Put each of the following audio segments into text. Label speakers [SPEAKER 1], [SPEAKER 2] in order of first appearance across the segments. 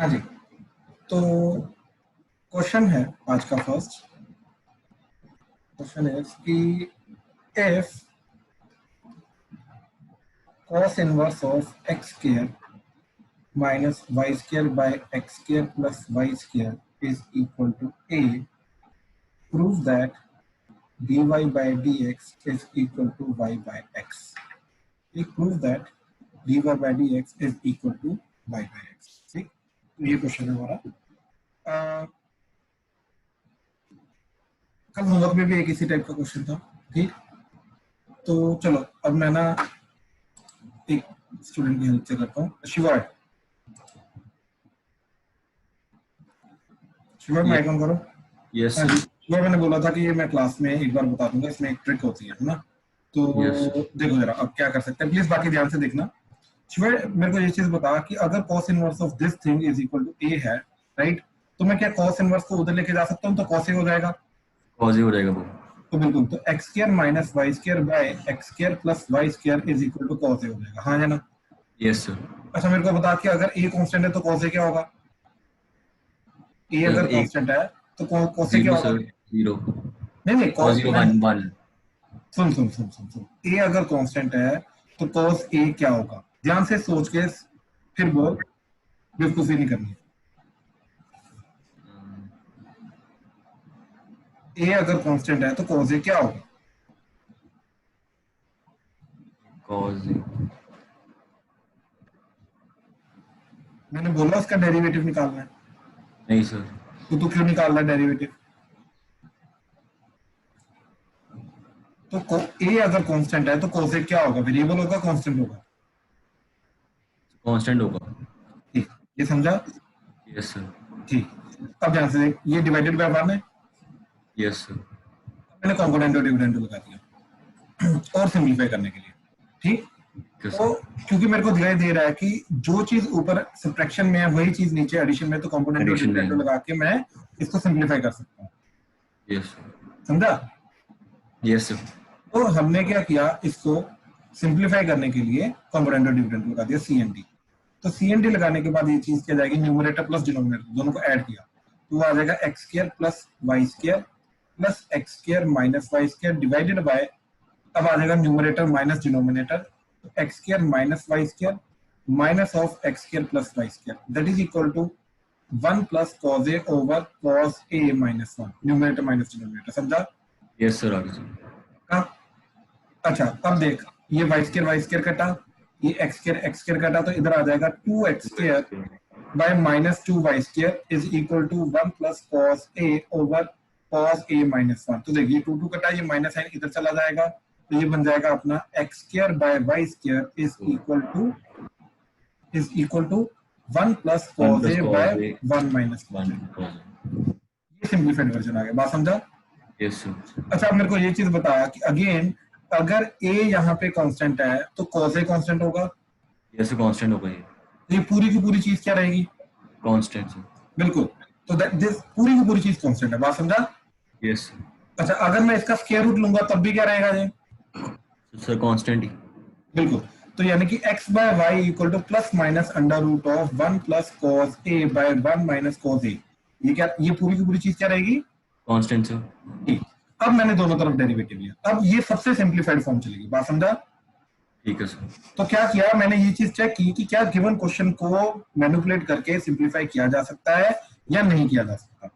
[SPEAKER 1] हाँ जी, तो क्वेश्चन है आज का फर्स्ट क्वेश्चन है कि if cos inverse of x square minus y square by x square plus y square is equal to a, prove that dy by dx is equal to y by x. एक prove that dy by dx is equal to y by x. ठीक, तो ये question है हमारा। कल homework में भी एक इसी टाइप का क्वेश्चन था। ठीक, तो चलो अब मैं ना एक स्टूडेंट की हेल्प से करता हूँ। शिवा, शिवा माइक ऑन करो।
[SPEAKER 2] यस
[SPEAKER 1] हाँ जी, शिवा मैंने बोला था कि ये मैं क्लास में एक बार बता दूंगा, इसमें एक ट्रिक होती है ना, तो देखो जरा अब क्या कर सकते हैं, प्लीज बाकी ध्यान से देखना। शिवा मेरे को ये चीज बता कि अगर cos inverse of this thing is equal to a है, राइट, तो मैं क्या cos इनवर्स को उधर लेके जा सकता हूँ, तो cos a हो जाएगा।
[SPEAKER 2] cos ही हो जाएगा वो।
[SPEAKER 1] तो बिल्कुल, तो x square minus Y square by x square plus Y square is equal to cos a हो जाएगा। हाँ है ना?
[SPEAKER 2] Yes sir.
[SPEAKER 1] अच्छा मेरे को बता कि अगर a कांस्टेंट है तो cos a क्या होगा? a अगर कांस्टेंट है तो cos a क्या होगा?
[SPEAKER 2] जीरो।
[SPEAKER 1] नहीं
[SPEAKER 2] cos 0 1
[SPEAKER 1] soon soon soon soon soon, a अगर कांस्टेंट है तो cos a क्या होगा? ध्यान से सोच के फिर बोल, बेवकूफी नहीं करनी। a अगर कांस्टेंट है तो cos a क्या होगा?
[SPEAKER 2] cos
[SPEAKER 1] मैंने बोला उसका डेरिवेटिव निकालना है।
[SPEAKER 2] नहीं सर।
[SPEAKER 1] तो तू क्यों निकाल रहा है डेरिवेटिव? तो a अगर कांस्टेंट है तो cos a क्या होगा? वेरिएबल होगा, कांस्टेंट होगा?
[SPEAKER 2] कांस्टेंट होगा।
[SPEAKER 1] ठीक, ये समझा?
[SPEAKER 2] Yes sir.
[SPEAKER 1] ठीक, अब ध्यान से देख, ये डिवाइडेड बाय 1 है।
[SPEAKER 2] Yes sir.
[SPEAKER 1] मैंने कंपोनेंट और डिविडेंड लगा दिया और सिंपलीफाई करने के लिए। ठीक, तो क्योंकि मेरे को दिखाई दे रहा है कि जो चीज ऊपर सब्ट्रैक्शन में है वही चीज नीचे एडिशन में, तो कंपोनेंट और डिविडेंड लगा के मैं इसको सिंपलीफाई कर सकता हूँ।
[SPEAKER 2] यस
[SPEAKER 1] समझा?
[SPEAKER 2] Yes sir.
[SPEAKER 1] तो हमने क्या किया, इसको सिंपलीफाई करने के लिए कंपोनेंट और डिविडेंड लगा दिया CND। तो CND लगाने के बाद ये चीज क्या जाएगी, न्यूमरेटर प्लस डिनोमिनेटर दोनों को ऐड किया तो वो आ जाएगा x square plus Y square plus x square minus Y square divided by, अब आ जाएगा न्यूमरेटर माइनस डिनोमिनेटर, तो X square minus Y square minus of x square plus Y square that is equal to 1 plus cos a over cos a minus 1, numerator minus denominator. समझा?
[SPEAKER 2] Yes sir. आगे sir.
[SPEAKER 1] अच्छा अब देख, ये Y square कटा, ये x square कटा, तो इधर आ जाएगा 2x square by minus 2y square is equal to 1 plus cos a over cos a minus 1। तो देखिए 2 कटा, ये माइनस साइन इधर चला जाएगा, तो ये बन जाएगा अपना x square by y square is equal to 1 plus cos a by 1 minus 1। ये सिंपलीफाइड वर्जन आ गया। बात समझा?
[SPEAKER 2] Yes sir.
[SPEAKER 1] अच्छा अब मेरे को ये चीज बताया कि अगेन अगर a यहाँ पे कांस्टेंट है तो cos a कांस्टेंट होगा।
[SPEAKER 2] यस कांस्टेंट होगा।
[SPEAKER 1] ये पूरी की पूरी चीज क्या रहेगी?
[SPEAKER 2] Constant sir.
[SPEAKER 1] बिल्कुल, तो दिस पूरी की पूरी चीज कांस्टेंट है। बात समझा?
[SPEAKER 2] यस।
[SPEAKER 1] अच्छा अगर मैं इसका स्क्वायर रूट लूंगा तब भी क्या रहेगा ये?
[SPEAKER 2] सर कांस्टेंट ही।
[SPEAKER 1] बिल्कुल, तो यानी कि x by y equal to plus minus under root of 1 plus cos a by 1 minus cos a। ये क्या, ये पूरी की पूरी चीज क्या रहेगी?
[SPEAKER 2] Constant sir.
[SPEAKER 1] ठीक, अब मैंने दोनों तरफ डेरिवेटिव लिया, अब ये सबसे सिंपलीफाइड फॉर्म चलेगी। बात समझा?
[SPEAKER 2] ठीक है सर।
[SPEAKER 1] तो क्या किया मैंने, ये चीज चेक की कि क्या गिवन क्वेश्चन को मैनिपुलेट करके सिंपलीफाई किया जा सकता है या नहीं किया जा सकता।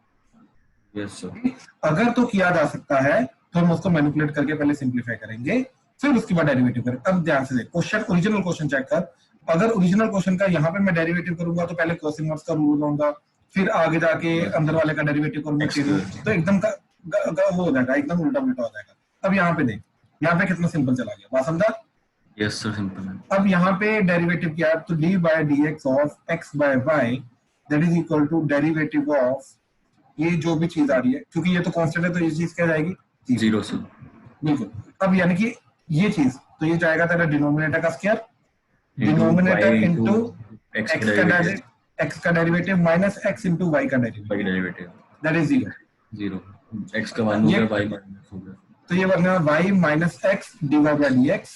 [SPEAKER 2] Yes sir.
[SPEAKER 1] अगर तो किया जा सकता है तो हम उसको मैनिपुलेट करके पहले सिंपलीफाई करेंगे, फिर उसके बाद डेरिवेटिव करेंगे। अब ध्यान से देख, क्वेश्चन ओरिजिनल क्वेश्चन चेक कर। अगर ओरिजिनल क्वेश्चन का यहाँ पे मैं डेरिवेटिव करूंगा तो पहले cos इनवर्स का रूल लूंगा, फिर आगे जाके अंदर वाले का डेरिवेटिव करूंगा, तो एकदम वो हो जाएगा, एकदम उल्टा उल्टा हो जाएगा। अब यहाँ पे देख, यहाँ पे कितना सिंपल चला गया। बात समझा?
[SPEAKER 2] यस सर सिंपल है।
[SPEAKER 1] अब यहाँ पे डेरिवेटिव किया तो d by dx of x by y that is equal to derivative of ये जो भी चीज आ रही है, क्योंकि ये तो कांस्टेंट है तो ये चीज क्या जाएगी?
[SPEAKER 2] Zero sir.
[SPEAKER 1] बिल्कुल, अब यानी कि ये चीज तो ये जाएगा तेरा डिनोमिनेटर का स्क्वायर, डिनोमिनेटर इनटू x का derivative minus x into y का derivative that is zero.
[SPEAKER 2] x का 1 हो गया, y माइनस हो गया,
[SPEAKER 1] तो ये बनेगा y minus x divide by dx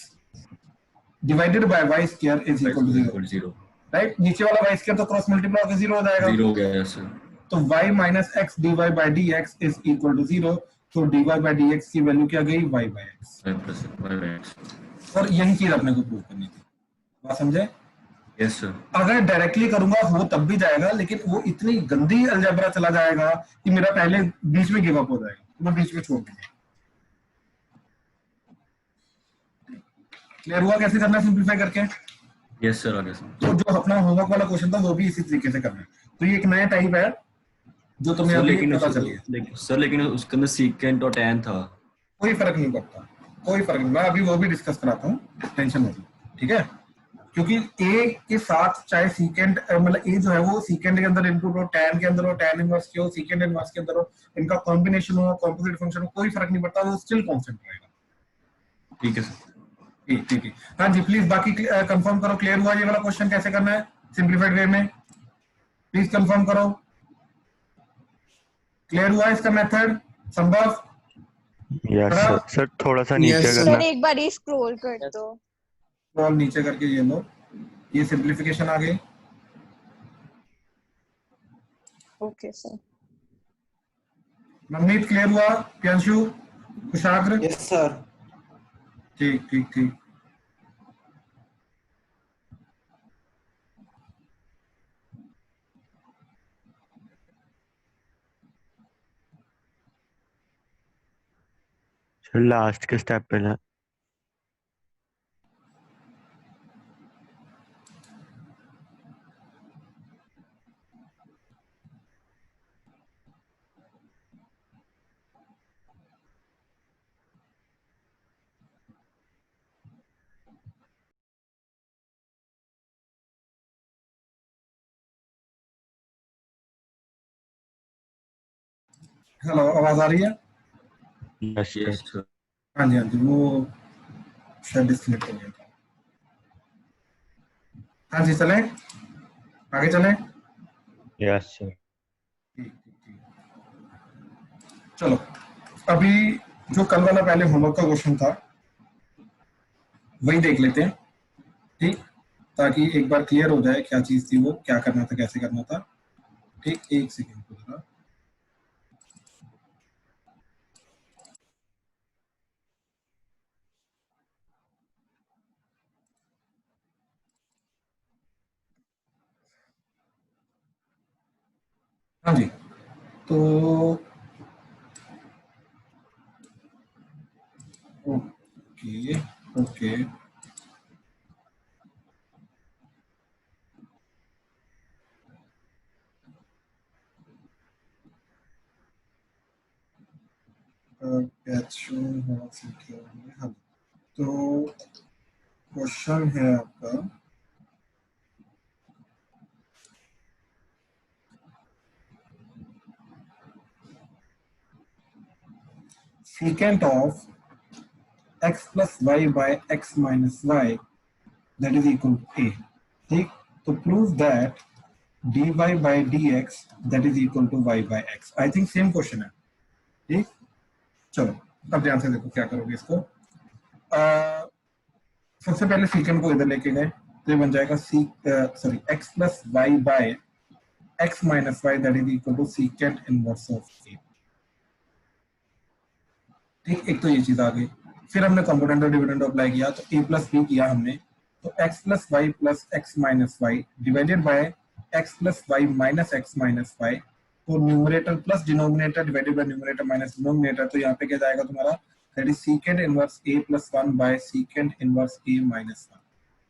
[SPEAKER 1] divided by y square is equal to 0। Right, नीचे वाला वाई स्क्वायर तो क्रॉस मल्टीप्लाई होकर 0 हो जाएगा,
[SPEAKER 2] 0 हो गया, यस सर।
[SPEAKER 1] तो y minus x d y by d x is equal to 0, तो d y by d x की वैल्यू क्या गई, y बाई एक्स।
[SPEAKER 2] 5+y/x।
[SPEAKER 1] और यही चीज अपने को प्रूव करनी थी, बात समझे?
[SPEAKER 2] Yes sir.
[SPEAKER 1] अगर डायरेक्टली करूंगा हो तब भी जाएगा, लेकिन वो इतनी गंदी अलजेब्रा चला जाएगा कि मेरा पहले बीच में गिव अप हो जाएगा, तो मैं बीच में छोड़ दूंगा। क्लियर हुआ कैसे करना है सिंपलीफाई करके?
[SPEAKER 2] यस सर, आगे सर।
[SPEAKER 1] तो जो अपना होमवर्क वाला क्वेश्चन था वो भी इसी तरीके से करना है। तो ये एक नया टाइप है जो तुम्हें
[SPEAKER 2] सर
[SPEAKER 1] अभी
[SPEAKER 2] लेकिन
[SPEAKER 1] पता चली है।
[SPEAKER 2] सर लेकिन उसके अंदर सीकेंट और tan था।
[SPEAKER 1] कोई फर्क नहीं पड़ता, कोई फर्क नहीं, मैं अभी वो भी डिस्कस कराता हूँ, टेंशन मत लो, ठीक है? क्योंकि ए के साथ चाहे सीकेंड मतलब ए जो है वो सीकेंड के अंदर इनपुट हो, टैन के अंदर हो, टैन इनवर्स के हो, सीकेंड इनवर्स के अंदर हो, इनका कॉम्बिनेशन हो, कॉम्पोजिट फंक्शन हो, कोई फर्क नहीं पड़ता, वो स्टिल कांस्टेंट रहेगा।
[SPEAKER 2] ठीक है सर।
[SPEAKER 1] ठीक ठीक है, हाँ जी प्लीज बाकी कंफर्म करो, क्लियर हुआ ये वाला क्वेश्चन कैसे करना है सिंप्लीफाइड वे में? प्लीज कंफर्म करो, क्लियर हुआ इसका मेथड संभव?
[SPEAKER 3] Yes sir. सर थोड़ा सा नीचे
[SPEAKER 4] Yes,
[SPEAKER 3] करना।
[SPEAKER 5] सर एक बार ही स्क्रॉल कर दो।
[SPEAKER 1] स्क्रॉल नीचे करके ये लो, ये सिंप्लीफिकेशन आ गई।
[SPEAKER 5] Okay sir.
[SPEAKER 1] नवनीत क्लियर हुआ? प्यांशु, कुशाग्र?
[SPEAKER 4] yes sir.
[SPEAKER 1] ठीक ठीक ठीक।
[SPEAKER 3] सर लास्ट के स्टेप पे ना।
[SPEAKER 1] हेलो, आवाज आ रही है?
[SPEAKER 3] Yes sir.
[SPEAKER 2] Yes sir.
[SPEAKER 1] हाँ जी हाँ जी, वो शायद डिस्कनेक्ट हो गया था। हाँ जी चलें, आगे चलें।
[SPEAKER 3] Yes sir.
[SPEAKER 1] ठीक ठीक ठीक। चलो अभी जो कल वाला पहले होमवर्क का क्वेश्चन था वही देख लेते हैं, ठीक, ताकि एक बार क्लियर हो जाए क्या चीज थी वो, क्या करना था, कैसे करना था। ठीक, एक सेकेंड को जरा। हाँ जी, तो ओके ओके, हाँ, तो क्वेश्चन है आपका secant of x plus y by x minus y that is equal to a, ठीक, तो prove that dy by dx that is equal to y by x। I think same question है, ठीक। चलो अब ध्यान से देखो क्या करोगे इसको। सबसे पहले सीकेंट को इधर लेके गए तो ये बन जाएगा sorry x plus y by x minus y that is equal to secant inverse of a, ठीक। एक तो ये चीज आ गई, फिर हमने कंपोनेंट और डिविडेंड अप्लाई किया तो a प्लस बी किया हमने, तो x plus Y plus X minus Y divided by x plus Y minus X minus Y, तो numerator plus denominator divided by numerator minus denominator, तो यहाँ पे क्या जाएगा तुम्हारा, that is secant inverse a plus 1 by secant inverse a minus 1,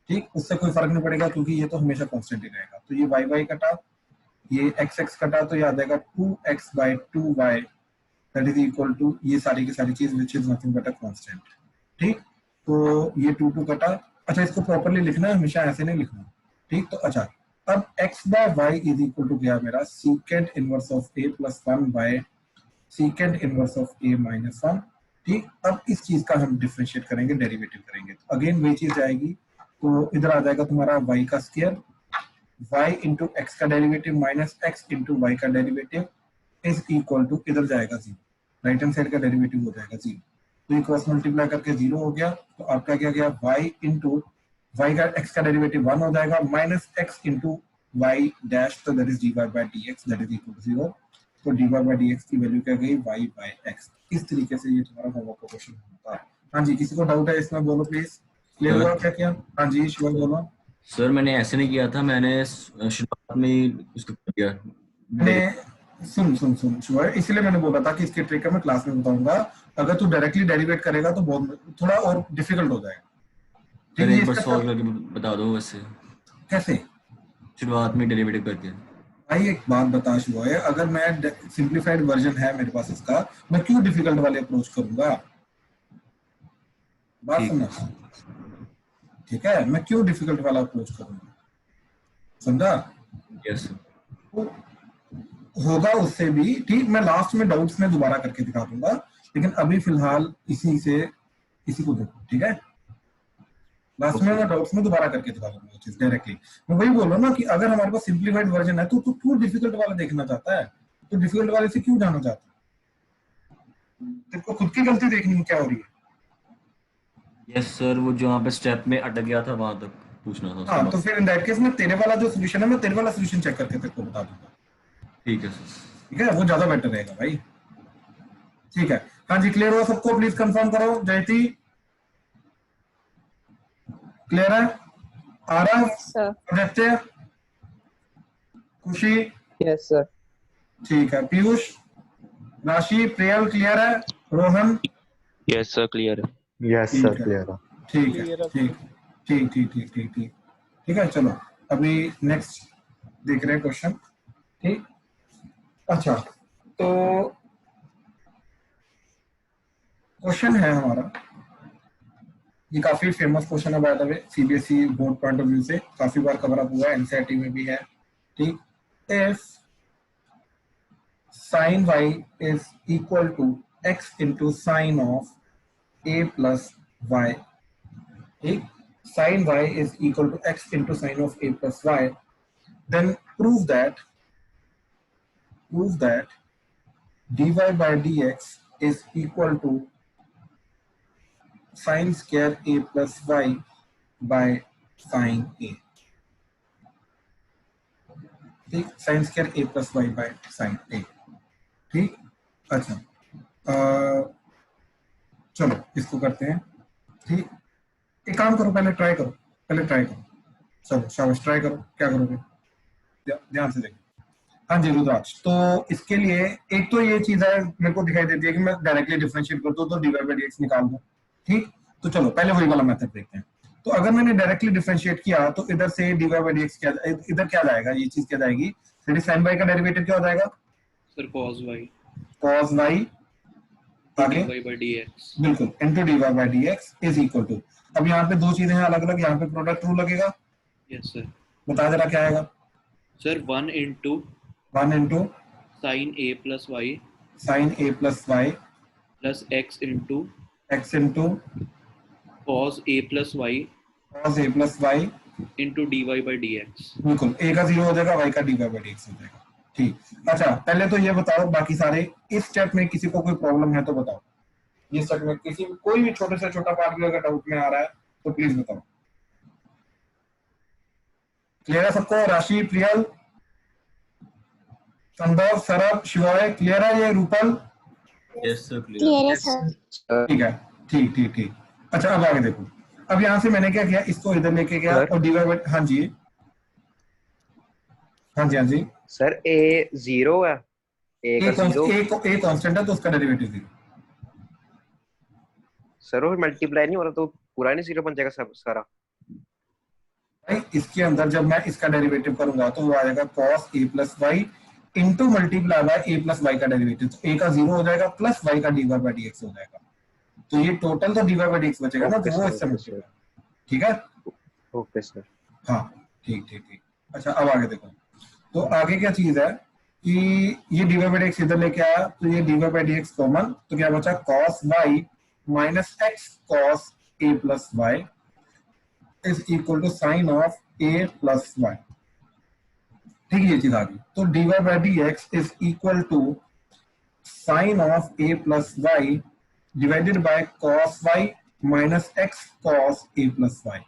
[SPEAKER 1] ठीक। उससे कोई फर्क नहीं पड़ेगा क्योंकि ये तो हमेशा कांस्टेंट ही रहेगा, तो ये वाई वाई कटा, ये एक्स एक्स कटा, तो ये आ जाएगा 2x by 2y that is equal to ये सारी की सारी चीज which is nothing but a constant, ठीक। तो ये 2 2 कटा, अच्छा इसको प्रॉपर्ली लिखना है, हमेशा ऐसे नहीं लिखना, ठीक। तो अच्छा अब x by y is equal to क्या मेरा secant inverse of a plus 1 by secant inverse of a minus 1, ठीक। अब इस चीज का हम डिफरेंशिएट करेंगे, डेरिवेटिव करेंगे, तो अगेन वही चीज जाएगी, तो इधर आ जाएगा तुम्हारा y का स्क्वायर, y इंटू एक्स का derivative minus x into y का डेरिवेटिव इज इक्वल टू, इधर जाएगा 0, राइट हैंड साइड का डेरिवेटिव हो जाएगा 0, तो ये क्रॉस मल्टीप्लाई करके 0 हो गया, तो आपका क्या गया y इंटू y का x का डेरिवेटिव 1 हो जाएगा minus x into Y dash, तो that is dy by dx that is equal to 0। तो dy बाय dx की वैल्यू क्या गई, y बाय x। इस तरीके से ये तुम्हारा होमवर्क का क्वेश्चन होता है। हाँ जी, किसी को डाउट है इसमें बोलो प्लीज। क्लियर हुआ क्या क्या? हाँ जी शिवम बोलो।
[SPEAKER 2] सर मैंने ऐसे नहीं किया था, मैंने शुरुआत में ही उसको कर दिया।
[SPEAKER 1] मैंने सुन सुन सुन शिवम, इसलिए मैंने बोला था कि इसके ट्रिक है मैं क्लास में बताऊंगा। अगर तू डायरेक्टली डेरिवेट करेगा तो बहुत थोड़ा और डिफिकल्ट हो जाएगा।
[SPEAKER 2] सर
[SPEAKER 1] ठीक है,
[SPEAKER 2] एक बार
[SPEAKER 1] इसका
[SPEAKER 2] सॉल्व करके बता दो वैसे,
[SPEAKER 1] कैसे?
[SPEAKER 2] शुरुआत में डेरिवेटिव करके।
[SPEAKER 1] भाई एक बात बता शुरू है, अगर मैं सिंप्लीफाइड वर्जन है मेरे पास इसका, मैं क्यों डिफिकल्ट वाले अप्रोच करूंगा? बात
[SPEAKER 2] ठीक
[SPEAKER 1] सुनना, ठीक है, मैं क्यों डिफिकल्ट वाला अप्रोच करूंगा, समझा?
[SPEAKER 2] Yes sir.
[SPEAKER 1] तो होगा उससे भी ठीक, मैं लास्ट में डाउट्स में दोबारा करके दिखा दूंगा, लेकिन अभी फिलहाल इसी को देखो, ठीक है? लास्ट में मैं डाउट्स में दोबारा करके दिखा दूंगा वो चीज डायरेक्टली। मैं वही बोल रहा हूँ ना कि अगर हमारे पास सिंप्लीफाइड वर्जन है तो तू क्यों डिफिकल्ट वाला देखना चाहता है? तो डिफिकल्ट वाले से क्यों जाना चाहता है? तेरे को खुद की गलती देखनी है क्या हो रही है?
[SPEAKER 2] यस सर, वो जो वहाँ पे स्टेप में अटक गया था वहां तक पूछना था उसके
[SPEAKER 1] हाँ,
[SPEAKER 2] बाद।
[SPEAKER 1] तो फिर इन दैट केस में तेरे वाला जो सोल्यूशन है मैं तेरे वाला सोल्यूशन चेक करके तेरे को बता दूंगा,
[SPEAKER 2] ठीक है सर।
[SPEAKER 1] ठीक है? वो ज्यादा बेटर रहेगा भाई, ठीक है? हाँ जी, क्लियर हुआ सबको? प्लीज कंफर्म करो। जयती क्लियर है? Aarav,
[SPEAKER 5] Yes, sir.
[SPEAKER 1] आदित्य, खुशी,
[SPEAKER 4] Yes, sir.
[SPEAKER 1] ठीक है, पीयूष, राशि, प्रियल क्लियर है, रोहन
[SPEAKER 6] यस सर क्लियर है।
[SPEAKER 3] यस
[SPEAKER 1] ठीक
[SPEAKER 3] सर
[SPEAKER 1] है,
[SPEAKER 3] क्लियर है।
[SPEAKER 1] ठीक है, ठीक ठीक ठीक ठीक ठीक ठीक ठीक है। चलो अभी नेक्स्ट देख रहे हैं क्वेश्चन, ठीक? अच्छा, तो क्वेश्चन है हमारा, ये काफी फेमस क्वेश्चन है by the way, CBSE board point of view से काफी बार कवर अप हुआ है, एनसीईआरटी में भी है, ठीक? If sin y is equal to x into sin of a plus y, ठीक? sin y is equal to x into sin of a plus y, then prove that dy by dx is equal to sin square a plus y by sin a, ठीक? sin square a plus y by sin a, ठीक? अच्छा, चलो इसको करते हैं, ठीक? एक काम करो, पहले ट्राई करो, चलो शाबाश, ट्राई करो। क्या करोगे? ध्यान से देखो। हाँ जी रुद्राक्ष, तो इसके लिए एक तो ये चीज है मेरे को दिखाई देती है कि मैं डायरेक्टली डिफरेंशिएट कर दूं तो dy by dx निकाल दूं, ठीक? तो चलो पहले वही वाला मेथड देखते हैं। तो अगर मैंने डायरेक्टली डिफरेंशिएट किया तो इधर से dy by dx क्या, इधर क्या जाएगा, ये चीज क्या जाएगी, फिर sin y का डेरिवेटिव क्या हो जाएगा?
[SPEAKER 7] Sir cos y
[SPEAKER 1] cos y, आगे
[SPEAKER 7] dy by dx
[SPEAKER 1] बिल्कुल into dy by dx is equal to, अब यहाँ पे दो चीजें हैं अलग अलग, यहाँ पे प्रोडक्ट रूल लगेगा,
[SPEAKER 7] यस सर।
[SPEAKER 1] बता जरा क्या आएगा?
[SPEAKER 7] Sir 1 into
[SPEAKER 1] 1 into
[SPEAKER 7] sin a plus y
[SPEAKER 1] sin a plus y
[SPEAKER 7] plus x into
[SPEAKER 1] x into
[SPEAKER 7] cos a plus y
[SPEAKER 1] cos a plus y,
[SPEAKER 7] into dy by dx।
[SPEAKER 1] बिल्कुल a का 0 हो जाएगा, y का dy by dx हो जाएगा, ठीक? अच्छा, पहले तो ये बताओ, बाकी सारे इस स्टेप में किसी को कोई प्रॉब्लम है तो बताओ, ये स्टेप में किसी कोई भी छोटे से छोटा पार्ट भी अगर डाउट में आ रहा है तो प्लीज बताओ। क्लियर है सबको? राशि, प्रियल, संभव, सरब, शिवाय क्लियर है? ये Rupal
[SPEAKER 2] yes sir clear.
[SPEAKER 5] Clear है sir.
[SPEAKER 1] ठीक है, ठीक ठीक ठीक। अच्छा अब आगे देखो, अब यहाँ से मैंने क्या किया, इसको इधर लेके गया
[SPEAKER 4] सर?
[SPEAKER 1] और dy by, हाँ जी हाँ जी हाँ जी,
[SPEAKER 4] सर a 0 है, a का 0
[SPEAKER 1] a कांस्टेंट है तो उसका डेरिवेटिव 0।
[SPEAKER 4] सर वो मल्टीप्लाई नहीं हो रहा तो पूरा नहीं 0 बन जाएगा सब सारा?
[SPEAKER 1] भाई इसके अंदर जब मैं इसका डेरिवेटिव करूंगा तो वो आ जाएगा cos a plus y into multiply by a plus y का डेरिवेटिव, तो a का 0 हो जाएगा प्लस y का dy by dx हो जाएगा, तो ये टोटल तो dy by dx बचेगा ना, तो वो इससे बचेगा, ठीक है?
[SPEAKER 4] Okay sir.
[SPEAKER 1] हाँ ठीक ठीक ठीक। अच्छा अब आगे देखो, तो आगे क्या चीज है कि ये dy by dx इधर लेके आया तो ये dy by dx कॉमन, तो क्या बचा, cos y minus x cos a plus y is equal to sine of a plus y, ठीक है? ये चीज आ गई, तो dy by dx is equal to sine of a plus y divided by cos y minus x cos a plus y,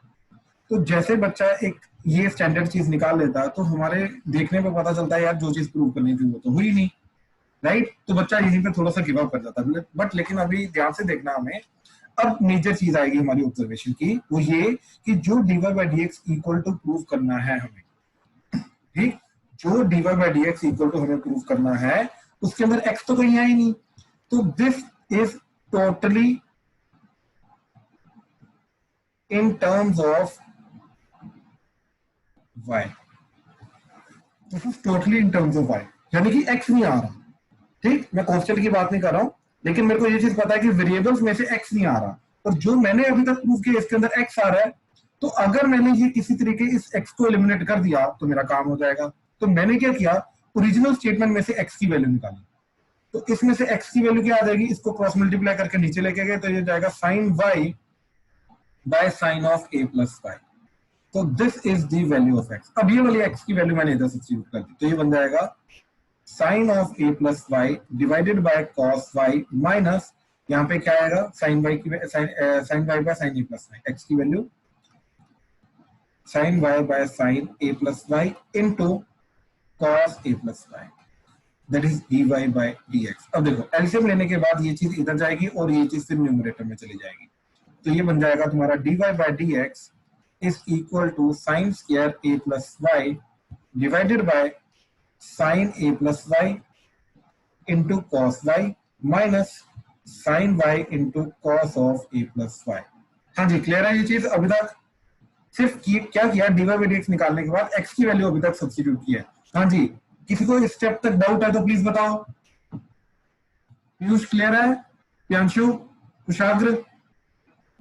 [SPEAKER 1] तो जैसे बच्चा एक ये स्टैंडर्ड चीज निकाल लेता तो हमारे देखने पे पता चलता है यार जो चीज प्रूव करनी थी वो तो हुई नहीं, राइट। तो बच्चा यहीं पे थोड़ा सा गिव अप कर जाता है। बट लेकिन अभी ध्यान से देखना हमें, अब मेजर चीज आएगी हमारी ऑब्जर्वेशन की, वो ये कि जो dy by dx equal to prove करना है हमें, ठीक, जो dy by dx equal to हमें प्रूव करना है उसके अंदर x तो कहीं है ही नहीं, तो this is totally in terms of y, this is totally in terms of y, यानी कि x नहीं आ रहा, ठीक। मैं कांस्टेंट की बात नहीं कर रहा हूं, लेकिन मेरे को ये चीज पता है कि वेरिएबल्स में से x नहीं आ रहा, और जो मैंने अभी तक प्रूव किया इसके अंदर x आ रहा है, तो अगर मैंने ये किसी तरीके इस x को एलिमिनेट कर दिया तो मेरा काम हो जाएगा। तो मैंने क्या किया, ओरिजिनल स्टेटमेंट में से x की वैल्यू निकाली, तो इसमें से x की वैल्यू क्या आ जाएगी, इसको क्रॉस मल्टीप्लाई करके नीचे लेके गए तो ये जाएगा sine y by sine of a plus y, तो this is the value of x। अब ये वाली x की वैल्यू मैंने इधर सब्स्टिट्यूट कर दी, तो ये बन जाएगा sine of a plus Y divided by cos y minus यहाँ पे क्या आएगा, साइन y की sine y by sine a plus y, x की value sine y by sine a plus y into cos a plus y, that is dy by dx। अब देखो LCM लेने के बाद ये चीज इधर जाएगी और ये चीज फिर न्यूमरेटर में चली जाएगी, तो ये बन जाएगा तुम्हारा dy by dx is equal to sine square a plus Y divided by sine a plus Y into cos y minus sine y into cos of a plus y. हाँ जी, क्लियर है ये चीज। अभी तक सिर्फ क्या किया, dy बाई dx निकालने के बाद x की वैल्यू अभी तक सब्स्टिट्यूट किया है। हाँ जी, किसी को इस स्टेप तक डाउट है तो प्लीज बताओ। पीयूष क्लियर है? प्रियांशु, कुशाग्र?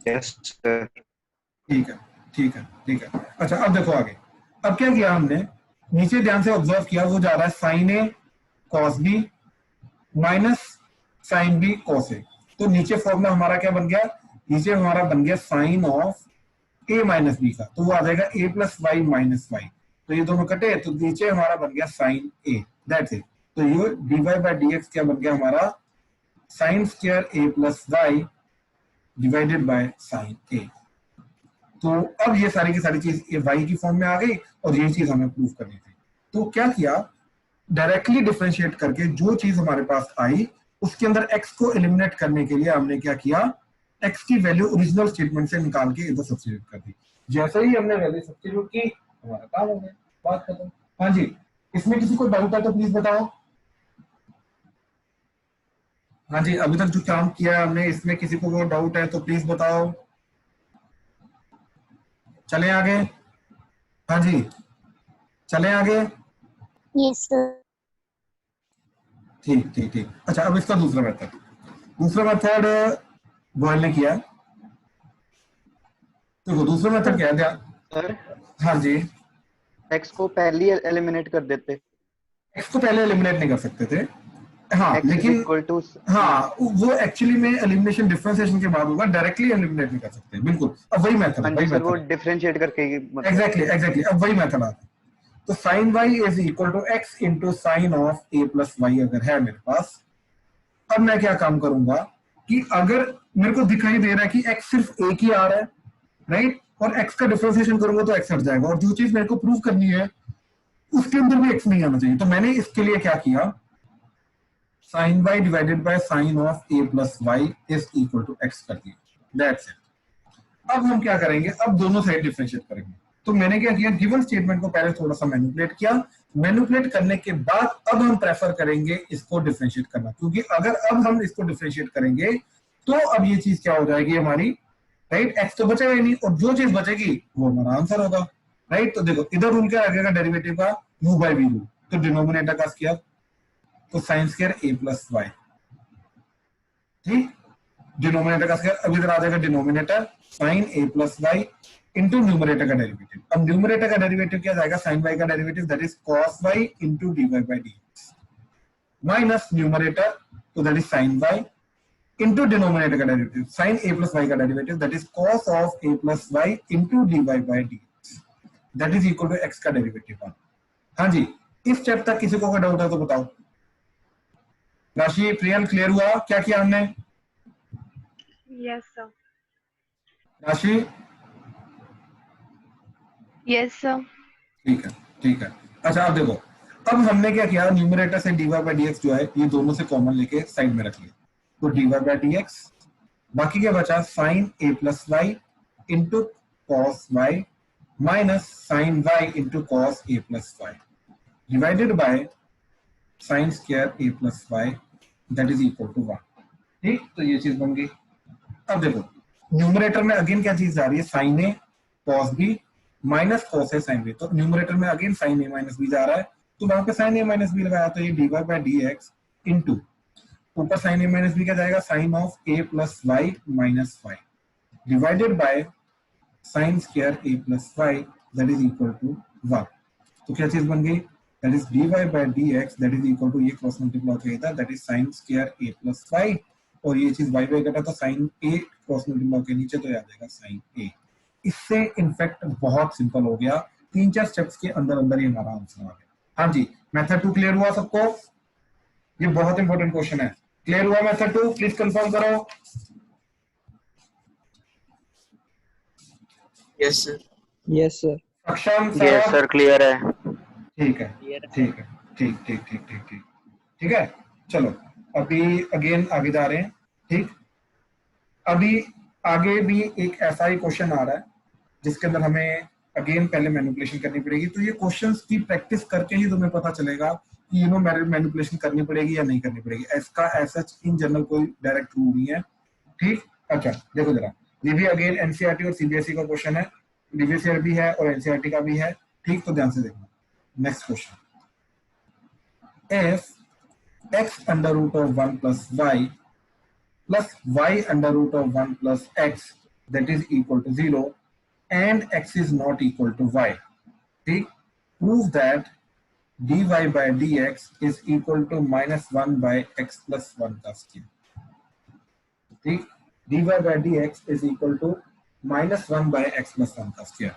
[SPEAKER 4] Yes sir.
[SPEAKER 1] ठीक है ठीक है ठीक है। अच्छा अब देखो आगे, अब क्या किया हमने, नीचे ध्यान से ऑब्जर्व किया, वो जा रहा है sine A cos B minus sine B cos A, तो नीचे फॉर्मूला हमारा क्या बन गया, नीचे हमारा बन गया sine of a minus b का, तो वो आ जाएगा a plus Y minus Y, तो ये दोनों कटे तो नीचे हमारा बन गया साइन ए, दैट्स इट। तो ये dy बाय dx क्या बन गया हमारा, sine square A plus Y divided by sine A. तो अब ये सारी की सारी चीज ये y की फॉर्म में आ गई और ये चीज हमें प्रूव करनी थी, तो क्या किया, डायरेक्टली डिफरेंशिएट करके जो चीज हमारे पास आई उसके अंदर x को एलिमिनेट करने के लिए हमने क्या किया, x की वैल्यू ओरिजिनल स्टेटमेंट से निकाल के इधर सब्स्टिट्यूट कर दी। जैसे ही हमने वैल्यू सब्स्टिट्यूट की हमारा काम हो गया, बात खत्म। हाँ जी, इसमें किसी को डाउट है तो प्लीज बताओ। हाँ जी, अभी तक जो काम किया है हमने इसमें किसी को वो डाउट है तो प्लीज बताओ। चले आगे। हाँ जी चले आगे।
[SPEAKER 5] Yes sir.
[SPEAKER 1] ठीक ठीक ठीक। अच्छा अब इसका दूसरा मेथड बॉयल ने किया। देखो दूसरा मेथड क्या है,
[SPEAKER 8] सर
[SPEAKER 1] हाँ जी,
[SPEAKER 8] x को पहले ही एलिमिनेट कर देते।
[SPEAKER 1] x को पहले एलिमिनेट नहीं कर सकते थे, हाँ
[SPEAKER 8] x
[SPEAKER 1] लेकिन
[SPEAKER 8] इक्वल टू
[SPEAKER 1] हाँ वो एक्चुअली में एलिमिनेशन डिफरेंशिएशन के बाद होगा, डायरेक्टली एलिमिनेट नहीं कर सकते। बिल्कुल, अब वही मेथड
[SPEAKER 8] सर वो डिफरेंशिएट करके
[SPEAKER 1] एग्जैक्टली अब वही मेथड आता है। तो sine y is equal to x into sine of a plus y अगर है मेरे पास, अब मैं क्या काम करूंगा कि अगर मेरे को दिखाई दे रहा है कि x सिर्फ एक ही आ रहा है, राइट, और x का डिफरेंशिएशन करूंगा तो x हट जाएगा, और जो चीज मेरे को प्रूव करनी है उसके अंदर भी x नहीं आना चाहिए, तो मैंने इसके लिए क्या किया, sine y divided by sine of a plus y is equal to x कर दिया, दैट्स इट। अब हम क्या करेंगे, अब दोनों साइड डिफरेंशिएट करेंगे। तो मैंने क्या किया, गिवन स्टेटमेंट को पहले थोड़ा सा मैनिपुलेट किया, मैनिपुलेट करने के बाद अब हम प्रेफर करेंगे इसको डिफरेंशिएट करना, क्योंकि अगर अब हम इसको डिफरेंशिएट करेंगे तो अब ये चीज क्या हो जाएगी हमारी, राइट, x तो बचेगा ही नहीं, और जो चीज बचेगी वो हमारा आंसर होगा, राइट। तो देखो इधर रूल क्या लगेगा डेरिवेटिव का, u बाई v रूल, तो डिनोमिनेटर का किया तो sine square a plus Y, ठीक, डिनोमिनेटर का स्क्वायर, अब इधर आ जाएगा denominator sine a plus Y into numerator का डेरिवेटिव। अब न्यूमरेटर का डेरिवेटिव क्या जाएगा, साइन y का derivative that is cos y into dy by dx minus numerator तो that is sine y into denominator का derivative sine a plus Y का derivative that is cos of a plus Y into dy by dx that is equal to x का derivative. हाँ जी, इस step तक किसी को डाउट है तो बताओ। राशि, प्रियल, क्लियर हुआ क्या किया हमने?
[SPEAKER 5] Yes sir.
[SPEAKER 1] राशि
[SPEAKER 9] Yes, sir.
[SPEAKER 1] ठीक है, ठीक है। अच्छा अब देखो, अब हमने क्या किया, न्यूमरेटर से dy बाई dx जो है ये दोनों से कॉमन लेके साइड में रख लिया, तो dy बाई dx, बाकी क्या बचा sine a plus Y into cos y minus sine y into cos a plus Y divided by sine square a plus y that is equal to 1। ठीक, तो ये चीज बन गई। अब देखो न्यूमरेटर में अगेन क्या चीज जा रही है, sine A cos B minus cos A sine B, तो न्यूमरेटर में again sine a minus B जा रहा है, तो वहां पे साइन ए माइनस बी लगाया, तो ये d y by d x into ऊपर साइन ए माइनस बी क्या जाएगा, sine of a plus Y minus Y divided by sine square A plus y that is equal to 1। तो क्या चीज बन गई, that is d y by d x that is equal to, ये cross multiply हो जाएगा, that is sine square A plus y, और ये चीज वाई बाई घटा तो साइन ए क्रॉस मल्टीप्लाई के नीचे तो आ जाएगा साइन ए। इससे इनफैक्ट बहुत सिंपल हो गया, 3-4 स्टेप्स के अंदर अंदर ही हमारा आंसर आ गया। हाँ जी, मेथड 2 क्लियर हुआ सबको? ये बहुत इंपॉर्टेंट क्वेश्चन है। क्लियर हुआ मेथड 2? प्लीज कंफर्म करो।
[SPEAKER 10] Yes sir.
[SPEAKER 8] Yes sir.
[SPEAKER 1] सक्षम
[SPEAKER 4] यस
[SPEAKER 1] सर?
[SPEAKER 4] सर क्लियर है।
[SPEAKER 1] ठीक है, ठीक है, ठीक ठीक ठीक ठीक ठीक ठीक है। चलो अभी अगेन आगे जा रहे हैं। ठीक, अभी आगे भी एक ऐसा ही क्वेश्चन आ रहा है जिसके अंदर हमें अगेन पहले मैनिपुलेशन करनी पड़ेगी, तो ये क्वेश्चंस की प्रैक्टिस करके ही तुम्हें पता चलेगा कि मैनिपुलेशन करनी पड़ेगी या नहीं करनी पड़ेगी। इसका ऐसा इन जनरल कोई डायरेक्ट रूल नहीं है। ठीक, अच्छा देखो जरा, ये भी अगेन एनसीईआरटी और सीबीएसई का क्वेश्चन है, प्रीवियस ईयर भी है और एनसीईआरटी का भी है। ठीक, तो ध्यान से देखना। Next question, if x under root of 1 plus y under root of 1 plus x that is equal to 0 and x is not equal to y. ठीक, prove that dy by dx is equal to minus 1 by x plus 1 का square. ठीक, dy by dx is equal to minus 1 by x plus 1 का square.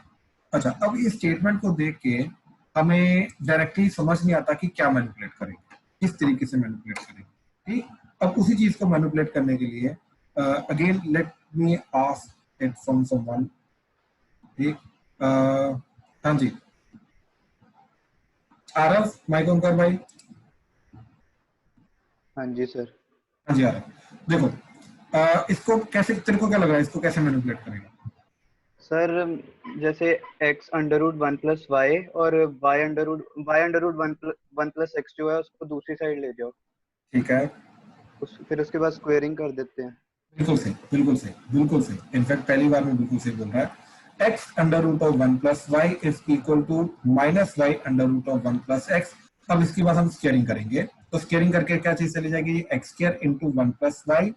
[SPEAKER 1] अच्छा, अब इस statement को देख के हमें डायरेक्टली समझ नहीं आता कि क्या मैनिपुलेट करेंगे, किस तरीके से मैनिपुलेट करेंगे। ठीक, अब उसी चीज को मैनिपुलेट करने के लिए again let me ask it from someone. ठीक, हाँ जी आरव, माइक ऑन कर भाई।
[SPEAKER 8] हाँ जी सर।
[SPEAKER 1] हाँ जी आरव, देखो इसको कैसे, तेरे को क्या लग रहा है इसको कैसे मैनिपुलेट करेंगे?
[SPEAKER 8] सर जैसे x under root 1 plus y और y under root 1 plus x जो है उसको दूसरी साइड ले जाओ।
[SPEAKER 1] ठीक है,
[SPEAKER 8] फिर उसके बाद स्क्वेयरिंग कर देते हैं।
[SPEAKER 1] बिल्कुल सही, बिल्कुल सही, बिल्कुल सही। इनफैक्ट पहली बार में बिल्कुल सही बोल रहा है। x under root of 1 plus y is equal to minus y under root of 1 plus x. अब इसके बाद हम स्क्वेयरिंग करेंगे, तो स्क्वेयरिंग करके क्या चीज चली जाएगी, x square into 1 plus y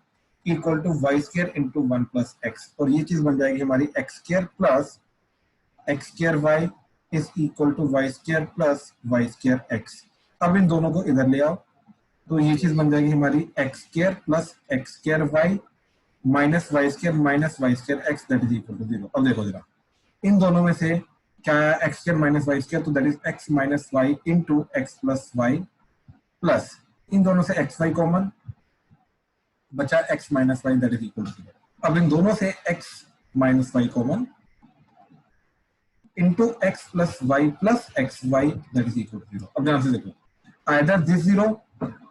[SPEAKER 1] equal to y square into 1 plus x, और ये चीज बन जाएगी हमारी x square plus x square y is equal to y square plus Y square x. अब इन दोनों को इधर ले आओ, तो ये चीज बन जाएगी हमारी x square plus x square y minus Y square x that is equal to 0। अब देखो जरा, इन दोनों में से क्या है, X square minus Y square, तो that is X minus Y into x plus Y plus इन दोनों से एक्स वाई कॉमन बचा, X minus Y that is equal to 0। अब इन दोनों से X minus Y common into x plus Y plus x Y that is equal to 0। अब ध्यान से देखो, आइदर दिस 0,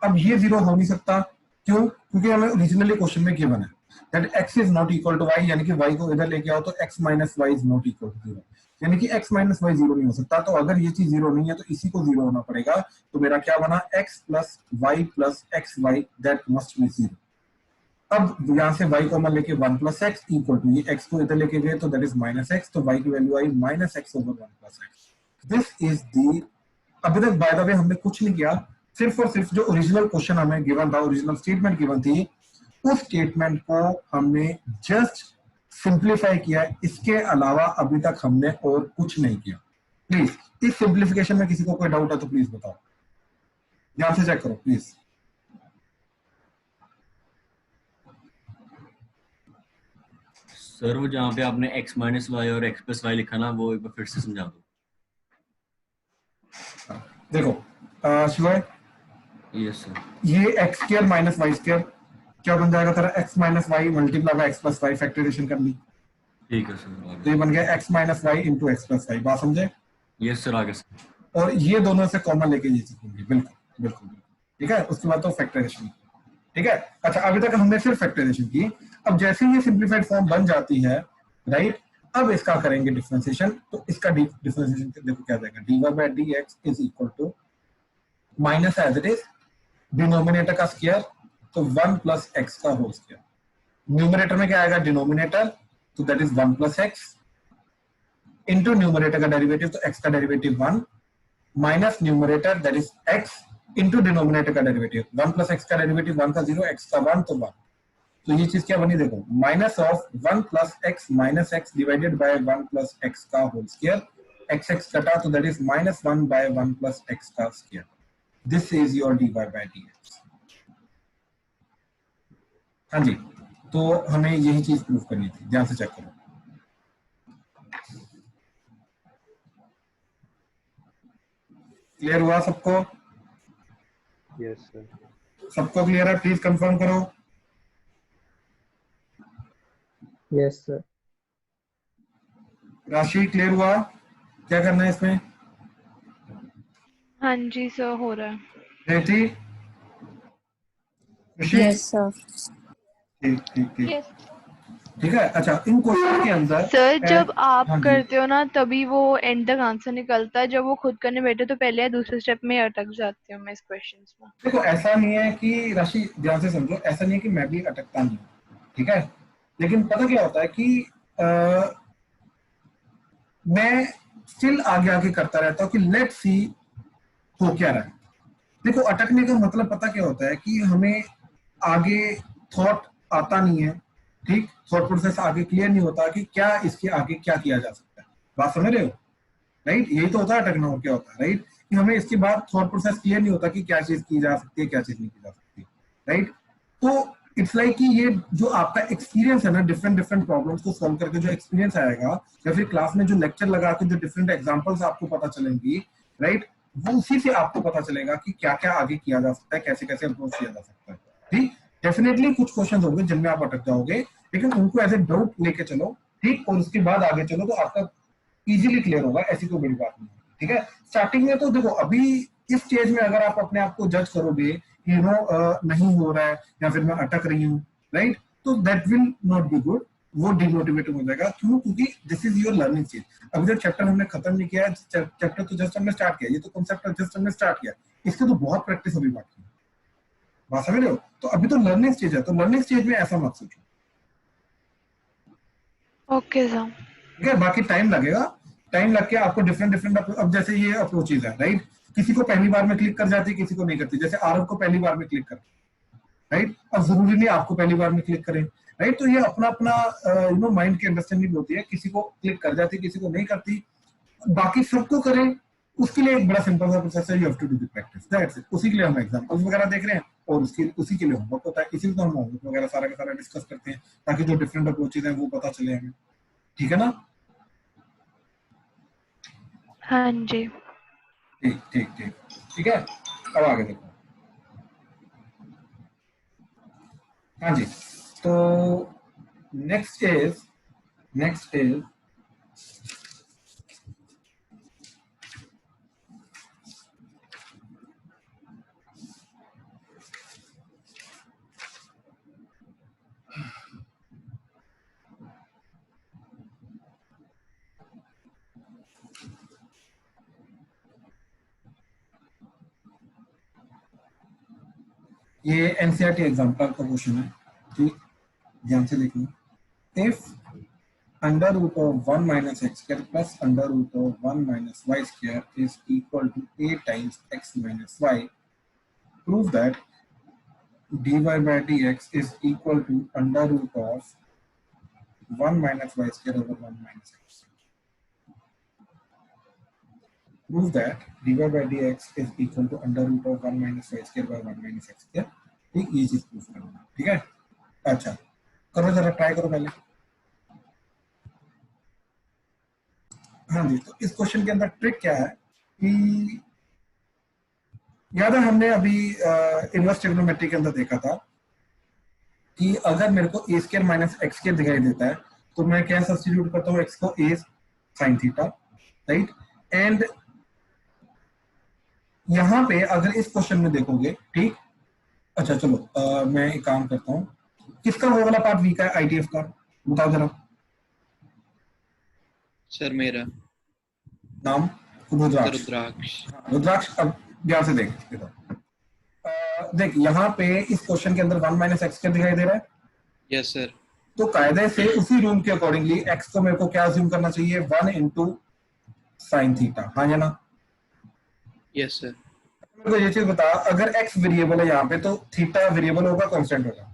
[SPEAKER 1] अब ये 0 हो नहीं सकता, क्यों? क्योंकि हमें ओरिजिनली क्वेश्चन में गिवन है that x is not equal to y, यानी कि y को इधर लेके आओ तो x minus y is not equal to 0, यानी कि x माइनस वाई 0 नहीं हो सकता। तो अगर ये चीज 0 नहीं है तो इसी को 0 होना पड़ेगा, तो मेरा क्या बना, x plus Y plus x Y that must be 0। अब यहां से y कॉमन लेके 1 प्लस एक्स इक्वल टू, ये x को इधर लेके गए तो दैट इज माइनस एक्स, तो y की वैल्यू आई minus x over 1 plus x. This is the, अभी तक बाय द वे हमने कुछ नहीं किया, सिर्फ और सिर्फ जो ओरिजिनल क्वेश्चन हमें गिवन था, ओरिजिनल स्टेटमेंट गिवन थी, उस स्टेटमेंट को हमने जस्ट सिंप्लीफाई किया, इसके अलावा अभी तक हमने और कुछ नहीं किया। प्लीज इस सिंप्लीफिकेशन में किसी को कोई डाउट है तो प्लीज बताओ, ध्यान से चेक करो प्लीज।
[SPEAKER 2] सर वो जहाँ पे आपने x माइनस वाई और x प्लस वाई लिखा ना, वो एक बार फिर से समझा दो।
[SPEAKER 1] देखो शिवाय,
[SPEAKER 2] यस सर,
[SPEAKER 1] ये x square minus Y square क्या बन जाएगा तेरा, x minus y multiply by x plus y, factorisation कर ली,
[SPEAKER 2] ठीक है सर
[SPEAKER 1] तो
[SPEAKER 2] आगे।
[SPEAKER 1] ये बन गया x minus Y into x plus y. बात समझे?
[SPEAKER 2] यस सर आगे सर।
[SPEAKER 1] और ये दोनों से कॉमन लेके ये सीखेंगे। बिल्कुल बिल्कुल। ठीक है, उसके बाद तो फैक्टराइजेशन। ठीक है, अच्छा अभी तक हमने सिर्फ फैक्टराइजेशन की। अब जैसे ही ये सिंप्लीफाइड फॉर्म बन जाती है, राइट, अब इसका करेंगे डिफरेंशिएशन। तो इसका डिफरेंशिएशन देखो क्या जाएगा, dy by dx is equal to minus as it is denominator का स्क्वायर, तो 1 प्लस एक्स का होल स्क्वायर। न्यूमरेटर में क्या आएगा, डिनोमिनेटर, तो that is 1 plus x into numerator का डेरिवेटिव, तो x का derivative 1 minus numerator that is x into denominator का डेरिवेटिव। 1 प्लस एक्स का डेरिवेटिव 1 का 0, x का 1 तो 1। तो ये चीज क्या बनी देखो, minus of 1 plus X minus X divided by 1 plus x का होल स्क्वायर। एक्स एक्स कटा तो that is minus 1 by 1 plus x का square. This is your dy by dx। हाँ जी, तो हमें यही चीज प्रूफ करनी थी, ध्यान से चेक करो। क्लियर हुआ सबको?
[SPEAKER 8] Yes sir.
[SPEAKER 1] सबको क्लियर है? प्लीज कंफर्म करो।
[SPEAKER 9] Yes sir.
[SPEAKER 1] राशि क्लियर हुआ? क्या करना है इसमें?
[SPEAKER 10] हाँ जी सर हो रहा है।
[SPEAKER 1] बेटी खुशी?
[SPEAKER 5] Yes sir.
[SPEAKER 1] ठीक ठीक ठीक
[SPEAKER 10] यस
[SPEAKER 1] ठीक है। अच्छा, इन क्वेश्चन के अंदर
[SPEAKER 10] सर जब आप
[SPEAKER 1] हाँ जी।
[SPEAKER 10] करते हो ना तभी वो एंड तक आंसर निकलता है, जब वो खुद करने बैठे तो पहले या दूसरे स्टेप में अटक जाती हूँ मैं इस क्वेश्चंस में।
[SPEAKER 1] देखो ऐसा नहीं है कि राशि, ध्यान से समझो, ऐसा नहीं है कि मैं भी अटकता नहीं हूँ, ठीक है, लेकिन पता क्या होता है कि मैं स्टिल आगे आगे करता रहता हूँ कि लेट सी हो क्या रहा है। देखो अटकने का मतलब पता क्या होता है कि हमें आगे थॉट आता नहीं है, ठीक, थॉट प्रोसेस आगे क्लियर नहीं होता कि क्या इसके आगे क्या किया जा सकता है। बात समझ रहे हो? राइट, यही तो होता है अटकना। और क्या होता है, राइट, कि हमें इसके बाद थॉट प्रोसेस क्लियर नहीं होता कि क्या चीज की जा सकती है, क्या चीज नहीं की जा सकती, राइट। तो इट्स लाइक कि ये जो आपका एक्सपीरियंस है ना, डिफरेंट डिफरेंट प्रॉब्लम्स को सॉल्व करके जो एक्सपीरियंस आएगा, या फिर क्लास में जो लेक्चर लगा के जो डिफरेंट एग्जांपल्स आपको पता चलेंगी, राइट, वो उसी से आपको पता चलेगा कि क्या क्या आगे किया जा सकता है, कैसे कैसे अप्रोच किया जा सकता है। ठीक, डेफिनेटली कुछ क्वेश्चन होंगे जिनमें आप अटक जाओगे, लेकिन उनको एज ए डाउट लेके चलो, ठीक, और उसके बाद आगे चलो तो आपका इजीली क्लियर होगा। ऐसी कोई बड़ी बात नहीं है, ठीक है। स्टार्टिंग में तो देखो, अभी इस स्टेज में अगर आप अपने आप को जज करोगे कि नहीं हो रहा है या फिर मैं अटक रही हूँ, राइट, तो that will not be good, वो डिमोटिवेटिंग हो जाएगा। क्यों? क्योंकि this is your learning stage. अभी तक चैप्टर हमने खत्म नहीं किया है, चैप्टर तो जस्ट हमने स्टार्ट किया, ये तो कॉन्सेप्ट जस्ट हमने स्टार्ट किया, इसके तो बहुत प्रैक्टिस अभी बाकी है। बात समझ रहे हो? तो अभी तो लर्निंग स्टेज है, तो लर्निंग स्टेज में ऐसा मत सोचो,
[SPEAKER 10] ओके सर।
[SPEAKER 1] ठीक है। बाकी टाइम लगेगा, टाइम लग के आपको डिफरेंट डिफरेंट, अब जैसे ये अप्रोचेज है, राइट, किसी को पहली बार में क्लिक कर जाती है, किसी को नहीं करती। जैसे आरव को पहली बार में क्लिक कर, राइट, अब जरूरी नहीं आपको पहली बार में क्लिक करें, राइट। तो ये अपना अपना माइंड की अंडरस्टैंडिंग होती है, किसी को क्लिक कर जाती है, किसी को नहीं करती। बाकी सबको करें उसके लिए एक बड़ा सिंपल सा प्रोसेस है, you have to do the practice, that's it. उसी के लिए हम एग्जांपल्स वगैरह देख रहे हैं और उसी के लिए होमवर्क होता है, इसीलिए तो हम होमवर्क वगैरह सारा का सारा डिस्कस करते हैं, ताकि जो डिफरेंट अप्रोचेज हैं वो पता चले हमें, ठीक है ना?
[SPEAKER 10] हाँ जी
[SPEAKER 1] ठीक ठीक ठीक ठीक है। अब आगे देखो, हाँ जी, तो नेक्स्ट इज ये एनसीईआरटी एग्जांपल का क्वेश्चन है, ठीक, ध्यान से देखना। If under root of 1 minus x square plus under root of 1 minus Y square is equal to a times x minus y, prove that dy by dx is equal to under root of 1 minus y square over 1 minus x. Prove that dy by dx is equal to under root of 1 minus y square by 1 minus x square. ठीक, ये चीज proof करना, ठीक है। अच्छा करो, जरा try करो पहले। हाँ जी, तो इस क्वेश्चन के अंदर ट्रिक क्या है कि याद है हमने अभी इनवर्स ट्रिग्नोमेट्री के अंदर देखा था कि अगर मेरे को a square minus x square दिखाई देता है तो मैं क्या सब्स्टिट्यूट करता हूँ, x को a sin theta, right. And यहाँ पे अगर इस क्वेश्चन में देखोगे, ठीक, अच्छा चलो मैं एक काम करता हूँ, किसका वो वाला पार्ट वीक है ITF का, बताओ जरा
[SPEAKER 7] सर मेरा
[SPEAKER 1] नाम। रुद्राक्ष।
[SPEAKER 7] रुद्राक्ष।
[SPEAKER 1] रुद्राक्ष अब ध्यान से देख, देख यहाँ पे इस क्वेश्चन के अंदर 1 माइनस एक्स क्या दिखाई दे रहा है।
[SPEAKER 7] Yes sir.
[SPEAKER 1] तो कायदे से उसी रूल के अकॉर्डिंगली x को मेरे को क्या अज्यूम करना चाहिए, 1 इंटू साइन थीटा, हाँ या ना।
[SPEAKER 7] Yes sir.
[SPEAKER 1] मेरे को ये चीज बता, अगर x वेरिएबल है यहाँ पे तो थीटा वेरिएबल होगा, कांस्टेंट होगा।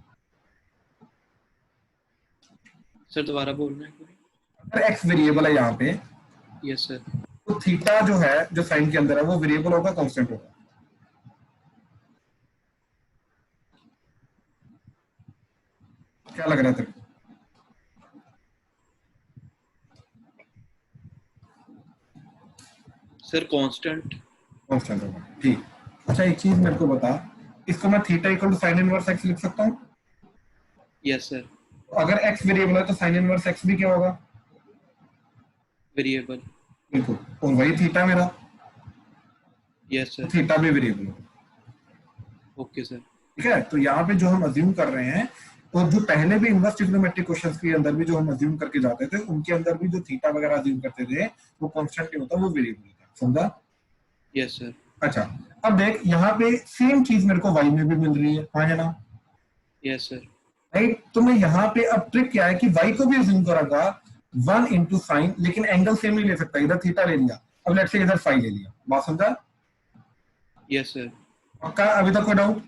[SPEAKER 7] सर दोबारा बोलना है पूरी।
[SPEAKER 1] अगर x वेरिएबल है यहाँ पे
[SPEAKER 7] यस सर।
[SPEAKER 1] तो थीटा जो है, जो साइन के अंदर है, वो वेरिएबल होगा, कांस्टेंट होगा। क्या लग रहा है तेरे को?
[SPEAKER 7] Sir constant.
[SPEAKER 1] कांस्टेंट होगा, ठीक। अच्छा एक चीज मेरे को बता, इसको मैं theta equal to sine inverse x लिख सकता हूँ?
[SPEAKER 7] Yes sir.
[SPEAKER 1] अगर x वेरिएबल है तो साइन इनवर्स x भी क्या होगा,
[SPEAKER 7] वेरिएबल।
[SPEAKER 1] बिल्कुल, और वही थीटा मेरा,
[SPEAKER 7] यस सर।
[SPEAKER 1] थीटा भी वेरिएबल होगा।
[SPEAKER 7] Okay sir.
[SPEAKER 1] ठीक है, तो यहाँ पे जो हम अज्यूम कर रहे हैं, और जो पहले भी इनवर्स ट्रिग्नोमेट्रिक क्वेश्चंस के अंदर भी जो हम अज्यूम करके जाते थे, उनके अंदर भी जो थीटा वगैरह अज्यूम करते थे वो कांस्टेंट नहीं होता, वो वेरिएबल होता, समझा?
[SPEAKER 7] Yes sir.
[SPEAKER 1] अच्छा अब देख, यहाँ पे सेम चीज मेरे को y में भी मिल रही है, हाँ या ना।
[SPEAKER 7] Yes sir.
[SPEAKER 1] राइट, तो मैं यहाँ पे अब ट्रिक क्या है कि y को भी अज्यूम करूंगा 1 इंटू साइन, लेकिन एंगल सेम नहीं ले सकता, इधर थीटा ले लिया, अब लेट्स से इधर फाई ले लिया, बात समझा?
[SPEAKER 7] Yes sir.
[SPEAKER 1] पक्का, अभी तक कोई डाउट?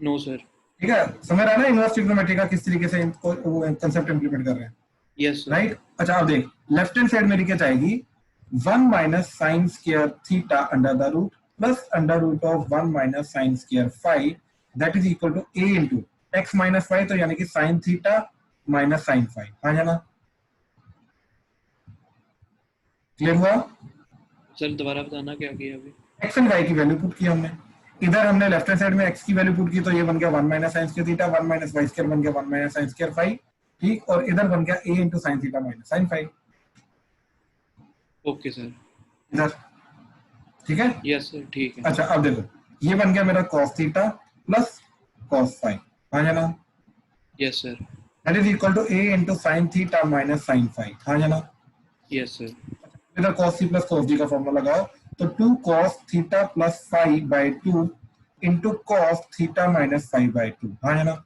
[SPEAKER 7] No sir.
[SPEAKER 1] ठीक है, समझ रहा है ना इनवर्स ट्रिग्नोमेट्री का किस तरीके से इनको वो कंसेप्ट इंप्लीमेंट कर रहे हैं?
[SPEAKER 7] Yes sir.
[SPEAKER 1] राइट। अच्छा अब देख, लेफ्ट हैंड साइड मेरी क्या चाहेगी, 1 minus sine square theta under the root plus under root of 1 minus sine square phi, that is equal to a into x minus phi, तो यानी कि sine theta minus sine phi, हाँ या ना। Clear हुआ?
[SPEAKER 7] सर दोबारा बताना क्या किया अभी।
[SPEAKER 1] एक्स एंड वाई की वैल्यू पुट की हमने, इधर हमने लेफ्ट हैंड साइड में x की वैल्यू पुट की, तो ये बन गया 1 minus sine square theta, 1 minus Y square बन गया 1 माइनस साइन स्क्वायर फाई, ठीक, और इधर बन गया a into sine theta minus sine phi.
[SPEAKER 7] Okay sir.
[SPEAKER 1] इधर ठीक है।
[SPEAKER 7] यस सर ठीक है।
[SPEAKER 1] अच्छा अब देखो, ये बन गया मेरा cos theta plus cos phi, हाँ या ना।
[SPEAKER 7] Yes sir.
[SPEAKER 1] That is equal to a into sine theta minus sine phi, हाँ या ना।
[SPEAKER 7] Yes sir.
[SPEAKER 1] इधर cos c plus cos d का फॉर्मूला लगाओ, तो 2 cos theta plus phi by 2 into cos theta minus phi by 2, हाँ या ना।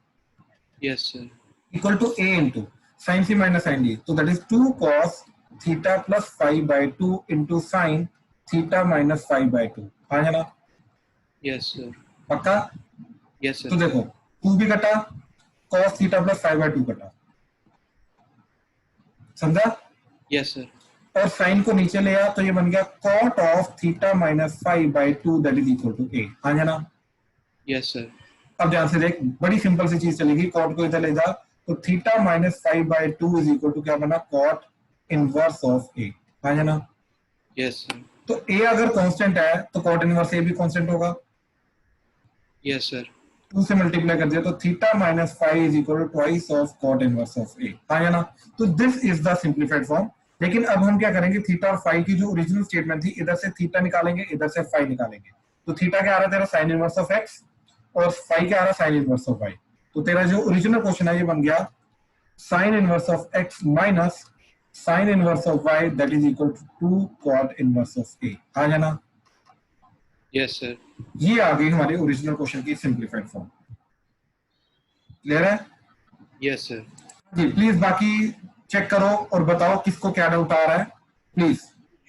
[SPEAKER 7] Yes sir.
[SPEAKER 1] Equal to a into sine c minus sine d, तो that is 2 cos theta plus phi by 2 into sine theta minus phi by 2, हाँ या ना।
[SPEAKER 7] Yes sir.
[SPEAKER 1] पक्का?
[SPEAKER 7] Yes
[SPEAKER 1] तो
[SPEAKER 7] sir.
[SPEAKER 1] देखो 2 भी कटा, cos theta plus phi by 2 कटा, समझा?
[SPEAKER 7] Yes sir.
[SPEAKER 1] और साइन को नीचे ले आ, तो ये बन गया cot of theta minus phi by 2 that is equal to a, हाँ या ना।
[SPEAKER 7] Yes sir.
[SPEAKER 1] अब ध्यान से देख, बड़ी सिंपल सी चीज चलेगी, cot को इधर ले जा, तो theta minus phi by 2 is equal to क्या बना, cot इनवर्स ऑफ a, हाँ या ना।
[SPEAKER 7] Yes sir.
[SPEAKER 1] तो a अगर कांस्टेंट है तो cot इनवर्स a भी कांस्टेंट होगा।
[SPEAKER 7] Yes sir.
[SPEAKER 1] 2 से मल्टीप्लाई कर दिया तो theta minus phi is equal to twice of cot inverse of a, हाँ या ना। तो this is the simplified form. लेकिन अब हम क्या करेंगे, थीटा और फाई की जो ओरिजिनल स्टेटमेंट थी, इधर से थीटा निकालेंगे, इधर से फाई निकालेंगे। तो थीटा क्या आ रहा है तेरा, साइन इनवर्स ऑफ एक्स, और फाई क्या आ रहा है, साइन इनवर्स ऑफ वाई। तो तेरा जो ओरिजिनल क्वेश्चन है ये बन गया sine inverse of X minus sine inverse of Y that is equal to 2 cot inverse of A, हाँ या ना।
[SPEAKER 7] Yes sir.
[SPEAKER 1] ये आ गई हमारे ओरिजिनल क्वेश्चन की सिंप्लीफाइड फॉर्म। क्लियर है?
[SPEAKER 7] Yes sir.
[SPEAKER 1] जी प्लीज बाकी चेक करो और बताओ किसको क्या डाउट आ रहा है, प्लीज।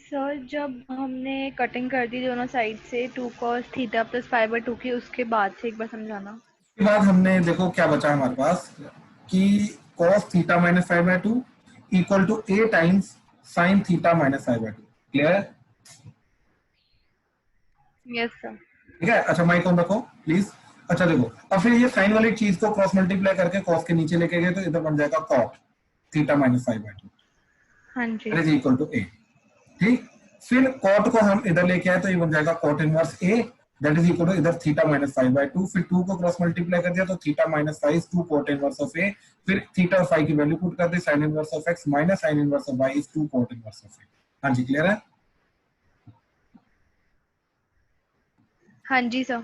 [SPEAKER 10] सर जब हमने कटिंग कर दी दोनों साइड से 2 cos theta plus phi by 2 की, उसके बाद से एक बार समझाना।
[SPEAKER 1] उसके बाद हमने देखो क्या बचा हमारे पास कि cos theta minus phi by 2 equal to a times sine theta minus phi by 2। Clear है?
[SPEAKER 10] Yes sir.
[SPEAKER 1] ठीक है। अच्छा माइक ऑन रखो प्लीज। अच्छा देखो, अब फिर ये साइन वाली चीज को क्रॉस मल्टीप्लाई करके cos के नीचे लेके गए तो इधर बन जाएगा cot theta minus phi by 2
[SPEAKER 10] हाँ जी।
[SPEAKER 1] Is equal to a। ठीक, फिर cot को हम इधर लेके आए तो ये बन जाएगा cot inverse a that is equal to इधर थीटा माइनस 5/2, फिर 2 को क्रॉस मल्टीप्लाई कर दिया तो theta minus 5 is 2 cot inverse of A, फिर थीटा और फाई की वैल्यू पुट कर दी, sin inverse of x minus sin inverse of y is 2 cot inverse of A. हाँ जी क्लियर है?
[SPEAKER 10] हाँ जी सर।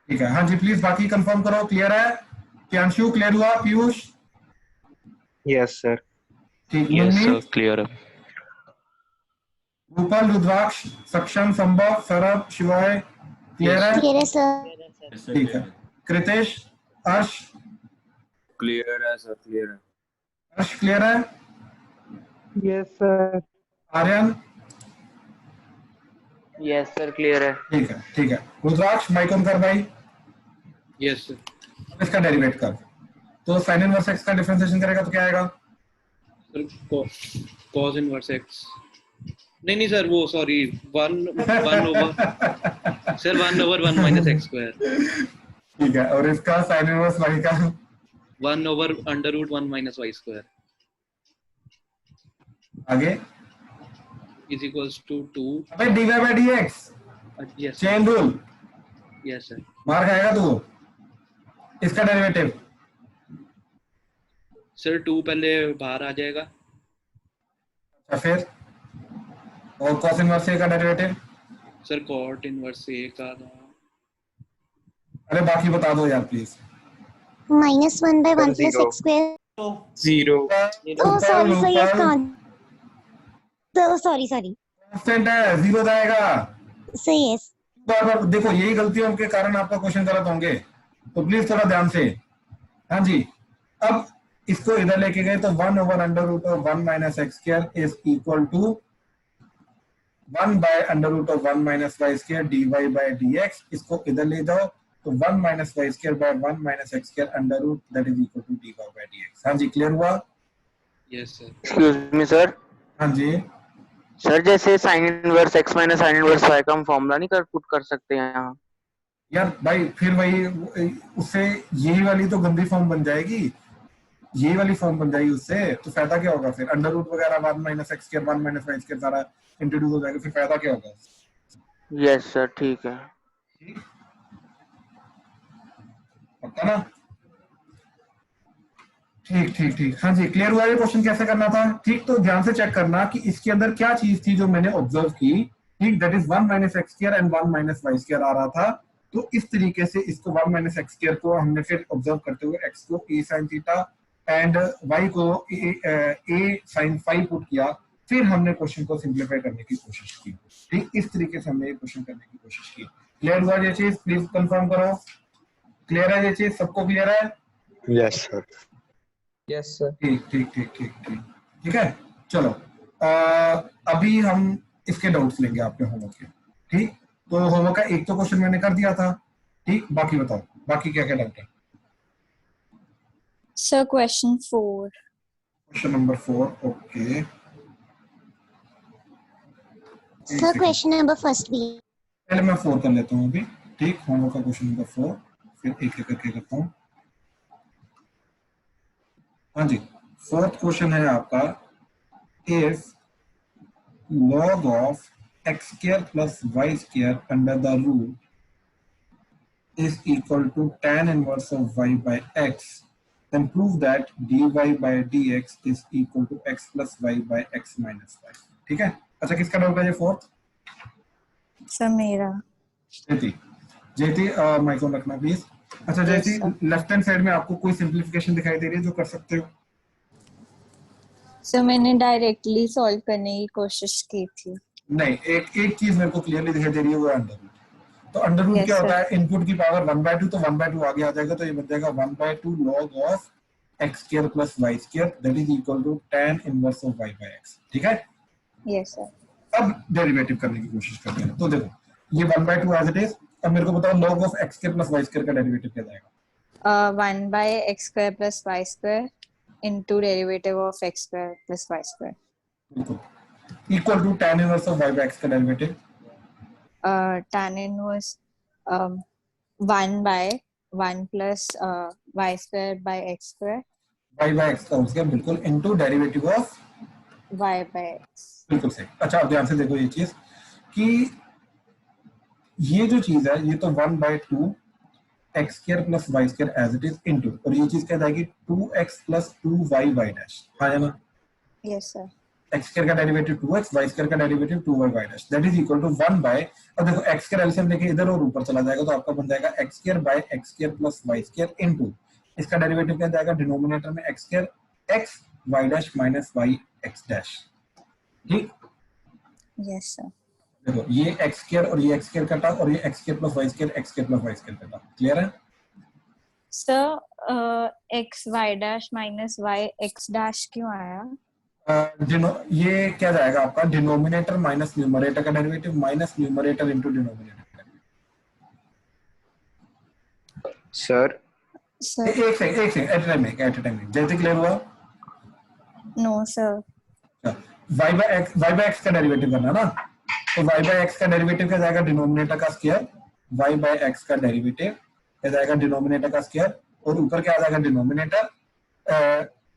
[SPEAKER 1] ठीक है, हाँ जी प्लीज बाकी कंफर्म करो क्लियर है? प्रियांशु क्लियर हुआ? Piyush
[SPEAKER 4] yes sir.
[SPEAKER 1] ठीक,
[SPEAKER 6] Yes,
[SPEAKER 1] Munni,
[SPEAKER 6] sir. Clear.
[SPEAKER 1] Rupal, Rudraksh, Saksham, Sambhav, Saurabh, शिवाय क्लियर है?
[SPEAKER 5] Clear है sir.
[SPEAKER 2] Yes, sir,
[SPEAKER 1] ठीक
[SPEAKER 2] clear
[SPEAKER 1] है, कृतेश, अर्श,
[SPEAKER 11] क्लियर है सर, क्लियर है।
[SPEAKER 1] अर्श क्लियर है?
[SPEAKER 9] Yes sir.
[SPEAKER 1] Aryan
[SPEAKER 4] yes sir clear है।
[SPEAKER 1] ठीक है, ठीक है, रुद्राक्ष माइक ऑन कर भाई।
[SPEAKER 7] Yes, sir.
[SPEAKER 1] अब इसका डेरिवेट कर, तो sin इनवर्स x का डिफरेंशिएशन करेगा तो क्या आएगा?
[SPEAKER 7] Sir, cos inverse x. नहीं सर, वो sorry, 1 over 1 minus x square.
[SPEAKER 1] ठीक है, और इसका sin इनवर्स y का
[SPEAKER 7] 1 over under root 1 minus y square
[SPEAKER 1] आगे
[SPEAKER 7] is equals to 2.
[SPEAKER 1] अबे dy by dx
[SPEAKER 7] Yes, sir.
[SPEAKER 1] Chain rule
[SPEAKER 7] Yes, sir.
[SPEAKER 1] मार खाएगा तू। इसका डेरिवेटिव
[SPEAKER 7] सर 2 पहले बाहर आ जाएगा।
[SPEAKER 1] अच्छा, फिर और cos इनवर्स a का derivative.
[SPEAKER 7] Sir cot inverse a का
[SPEAKER 1] अरे बाकी बता दो यार please.
[SPEAKER 5] -1 by 1 plus
[SPEAKER 4] Zero.
[SPEAKER 5] x square.
[SPEAKER 11] 0
[SPEAKER 5] Oh sorry sir, yes can't. So sorry.
[SPEAKER 1] Constant है, 0 जाएगा।
[SPEAKER 5] So yes.
[SPEAKER 1] बार देखो, यही गलतियों के कारण आपका क्वेश्चन गलत होंगे, तो प्लीज थोड़ा ध्यान से। हाँ जी, अब इसको इधर लेके गए तो 1 over under root of 1 minus x square is equal to 1 by under root of 1 minus y square dy by dx। इसको इधर ले जाओ तो 1 minus y square by 1 minus x square under root that is equal to dy by dx। हाँ जी clear हुआ?
[SPEAKER 7] Yes, sir.
[SPEAKER 4] Excuse me sir.
[SPEAKER 1] हाँ जी,
[SPEAKER 4] sir जैसे sin inverse x minus sin inverse y का हम फॉर्मूला नहीं कर put कर सकते हैं यहाँ?
[SPEAKER 1] यार भाई फिर वही, उससे यही वाली तो गंदी फॉर्म बन जाएगी, यही वाली फॉर्म बन जाएगी उससे, तो फायदा क्या होगा फिर? अंडर रूट वगैरह 1 minus x square 1 minus y square सारा इंट्रोड्यूस हो जाएगा, फिर फायदा क्या होगा?
[SPEAKER 4] यस सर ठीक है।
[SPEAKER 1] पक्का ना? ठीक। हाँ जी क्लियर हुआ? ये क्वेश्चन कैसे करना था? ठीक, तो ध्यान से चेक करना कि इसके अंदर क्या चीज थी जो मैंने ऑब्जर्व की। ठीक, that is 1 minus x square and 1 minus y square आ रहा था, तो इस तरीके से इसको 1 minus x square को हमने फिर ऑब्जर्व करते हुए x को a sin theta and y को a sin phi पुट किया, फिर हमने क्वेश्चन को सिंप्लीफाई करने की कोशिश की। ठीक, इस तरीके से हमने ये क्वेश्चन करने की कोशिश की। क्लियर हुआ ये चीज? प्लीज कंफर्म करो। क्लियर है ये चीज? सबको क्लियर है?
[SPEAKER 3] Yes sir.
[SPEAKER 9] Yes sir.
[SPEAKER 1] ठीक है, चलो अभी हम इसके डाउट्स लेंगे आपके होमवर्क के। ठीक, तो होमवर्क का एक तो क्वेश्चन मैंने कर दिया था। ठीक, बाकी बताओ, बाकी क्या क्या डाउट है?
[SPEAKER 5] Sir, question 4.
[SPEAKER 1] Question number 4, okay.
[SPEAKER 5] Sir, question number first भी.
[SPEAKER 1] पहले मैं 4 कर लेता हूँ अभी। ठीक, होमवर्क का क्वेश्चन नंबर 4, फिर एक एक करके करता हूँ। हाँ जी, 4th क्वेश्चन है आपका, if log of x square plus y square under the root is equal to tan inverse of y by x, then prove that dy by dx is equal to x plus y by x minus y। ठीक है, अच्छा किसका doubt है ये 4th?
[SPEAKER 5] Sir, मेरा.
[SPEAKER 1] जयती mic on रखना please. अच्छा जयती, लेफ्ट हैंड साइड में आपको कोई सिंपलीफिकेशन दिखाई दे रही है जो कर सकते हो?
[SPEAKER 5] सर मैंने डायरेक्टली सॉल्व करने की कोशिश की थी।
[SPEAKER 1] नहीं, एक चीज मेरे को क्लियरली दिखाई दे रही है, वो अंडर रूट। तो अंडर रूट
[SPEAKER 5] Yes,
[SPEAKER 1] क्या
[SPEAKER 5] sir.
[SPEAKER 1] होता है? इनपुट की पावर 1/2, तो 1/2 आगे आ जाएगा, तो ये बन जाएगा 1/2 log of x square plus y square that is equal to tan inverse of y by x। ठीक है,
[SPEAKER 5] यस सर।
[SPEAKER 1] अब डेरिवेटिव करने की कोशिश करते हैं। तो देखो, ये 1/2 एज इट इज। अब मेरे को बताओ log of x square plus y square का डेरिवेटिव क्या जाएगा?
[SPEAKER 5] 1 by x square plus y square into derivative of x square plus y square.
[SPEAKER 1] बिल्कुल, equal to tan inverse of y by x का derivative.
[SPEAKER 5] Tan inverse 1 by 1 plus y square by x square
[SPEAKER 1] y by x का हो गया बिल्कुल, into derivative of
[SPEAKER 5] y by x.
[SPEAKER 1] बिल्कुल सही। अच्छा अब ध्यान से देखो ये चीज कि ये जो चीज है ये तो 1/2 x square plus Y square as it is into, और ये चीज क्या जाएगी 2x plus 2y y dash, हाँ ना?
[SPEAKER 5] Yes, sir.
[SPEAKER 1] x स्क्वायर का डेरिवेटिव 2x, y स्क्वायर का derivative 2y y dash, that is equal to 1 by, अब देखो x स्क्वायर एलसीएम लेके इधर और ऊपर चला जाएगा तो आपका बन जाएगा x square by x square plus y square into, इसका डेरिवेटिव क्या जाएगा डिनोमिनेटर में x square x y dash minus y x dash, ठीक?
[SPEAKER 5] Yes, sir.
[SPEAKER 1] देखो ये x स्क्वायर और ये x स्क्वायर कटा और ये x square plus y square x square plus y square कटा, क्लियर है?
[SPEAKER 5] Sir, x y dash minus y x dash क्यों आया?
[SPEAKER 1] ये क्या जाएगा आपका डिनोमिनेटर माइनस न्यूमरेटर का derivative minus numerator into denominator.
[SPEAKER 6] Sir
[SPEAKER 5] Sir,
[SPEAKER 1] एक सेकंड एट अ टाइम जैसे क्लियर हुआ?
[SPEAKER 5] no, sir.
[SPEAKER 1] y by x का डेरिवेटिव करना ना, तो y by x का डेरिवेटिव क्या जाएगा डिनोमिनेटर का स्क्वायर, y by x का डेरिवेटिव क्या जाएगा डिनोमिनेटर का स्क्वायर, और ऊपर क्या आ जाएगा denominator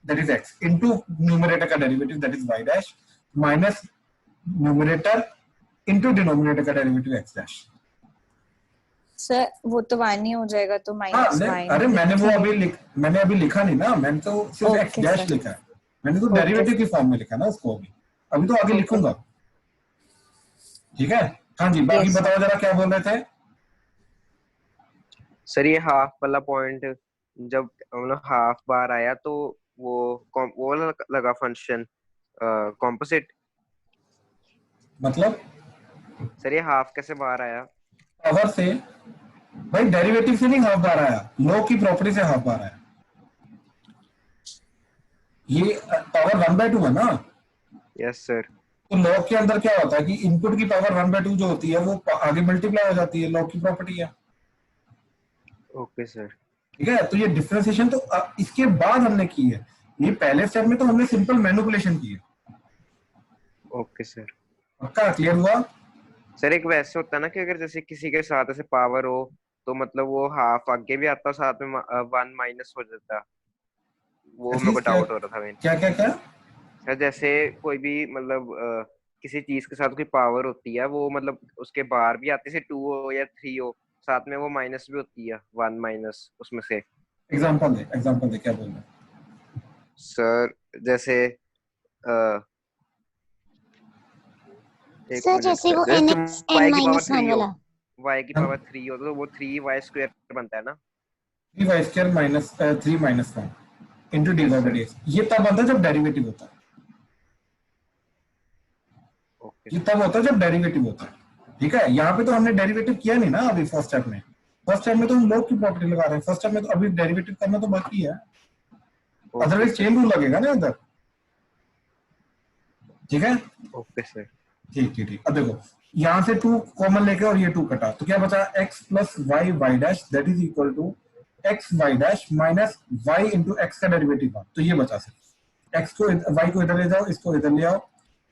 [SPEAKER 1] that is x into numerator का derivative that is y dash minus numerator into denominator का डेरिवेटिव x डैश।
[SPEAKER 5] Sir, वो तो 1 ही हो जाएगा तो minus y.
[SPEAKER 1] अरे मैंने अभी लिखा नहीं ना, मैंने तो सिर्फ
[SPEAKER 5] Okay,
[SPEAKER 1] x डैश
[SPEAKER 5] sir.
[SPEAKER 1] लिखा है, मैंने तो
[SPEAKER 5] Okay,
[SPEAKER 1] डेरिवेटिव की फॉर्म में लिखा ना उसको, अभी तो आगे लिखूंगा, ठीक है? हाँ जी, बाकी
[SPEAKER 5] Yes, sir.
[SPEAKER 1] बताओ जरा क्या बोल रहे थे?
[SPEAKER 6] सर ये हाफ वाला पॉइंट जब मतलब हाफ बार आया तो वो लगा फंक्शन कॉम्पोजिट,
[SPEAKER 1] मतलब
[SPEAKER 6] सर ये हाफ कैसे बाहर आया?
[SPEAKER 1] पावर से भाई, डेरिवेटिव से नहीं हाफ बार आया, लॉ की प्रॉपर्टी से हाफ बार आया। ये पावर 1/2 है ना?
[SPEAKER 6] Yes sir.
[SPEAKER 1] तो लॉ के अंदर क्या होता है कि इनपुट की पावर 1/2 जो होती है वो आगे मल्टीप्लाई हो जाती है, लॉ की प्रॉपर्टी है।
[SPEAKER 6] Okay sir.
[SPEAKER 1] ठीक है, तो ये डिफरेंशिएशन तो इसके बाद हमने की है, ये पहले स्टेप में तो हमने सिंपल मैनिपुलेशन की है।
[SPEAKER 6] Okay sir.
[SPEAKER 1] पक्का क्लियर हुआ?
[SPEAKER 6] सर एक वैसे होता है ना कि अगर जैसे किसी के साथ ऐसे पावर हो तो मतलब वो हाफ आगे भी आता साथ में 1 माइनस हो जाता, वो मेरे को डाउट हो रहा था।
[SPEAKER 1] क्या क्या क्या
[SPEAKER 6] सर जैसे कोई भी मतलब किसी चीज के साथ कोई पावर होती है वो मतलब उसके बाहर भी आते से 2 हो या 3 हो, साथ में वो माइनस भी होती है 1 माइनस उसमें से।
[SPEAKER 1] एग्जांपल दे क्या बोल रहे हैं?
[SPEAKER 6] सर जैसे
[SPEAKER 12] सर जैसे वो nx n minus 1 वाला
[SPEAKER 6] y की पावर 3 हो तो वो 3y स्क्वायर बनता है ना,
[SPEAKER 1] 3y square minus 3 minus 1 into dy by dx। ये तब बनता है जब डेरिवेटिव होता है, ये तब होता है जब डेरिवेटिव होता है। ठीक है, यहाँ पे तो हमने डेरिवेटिव किया नहीं ना अभी फर्स्ट स्टेप में, तो हम लॉग की प्रॉपर्टी लगा रहे हैं, फर्स्ट स्टेप में तो अभी डेरिवेटिव करना तो बाकी है, अदरवाइज चेन रूल लगेगा ना अंदर। ठीक है,
[SPEAKER 6] ओके सर।
[SPEAKER 1] ठीक। अब देखो यहाँ से 2 कॉमन लेके और ये 2 कटा तो क्या बचा x plus y y dash that is equal to x y dash minus Y into x का डेरिवेटिव 1, तो ये बचा सिर्फ x को y को इधर ले जाओ, इसको इधर ले आओ,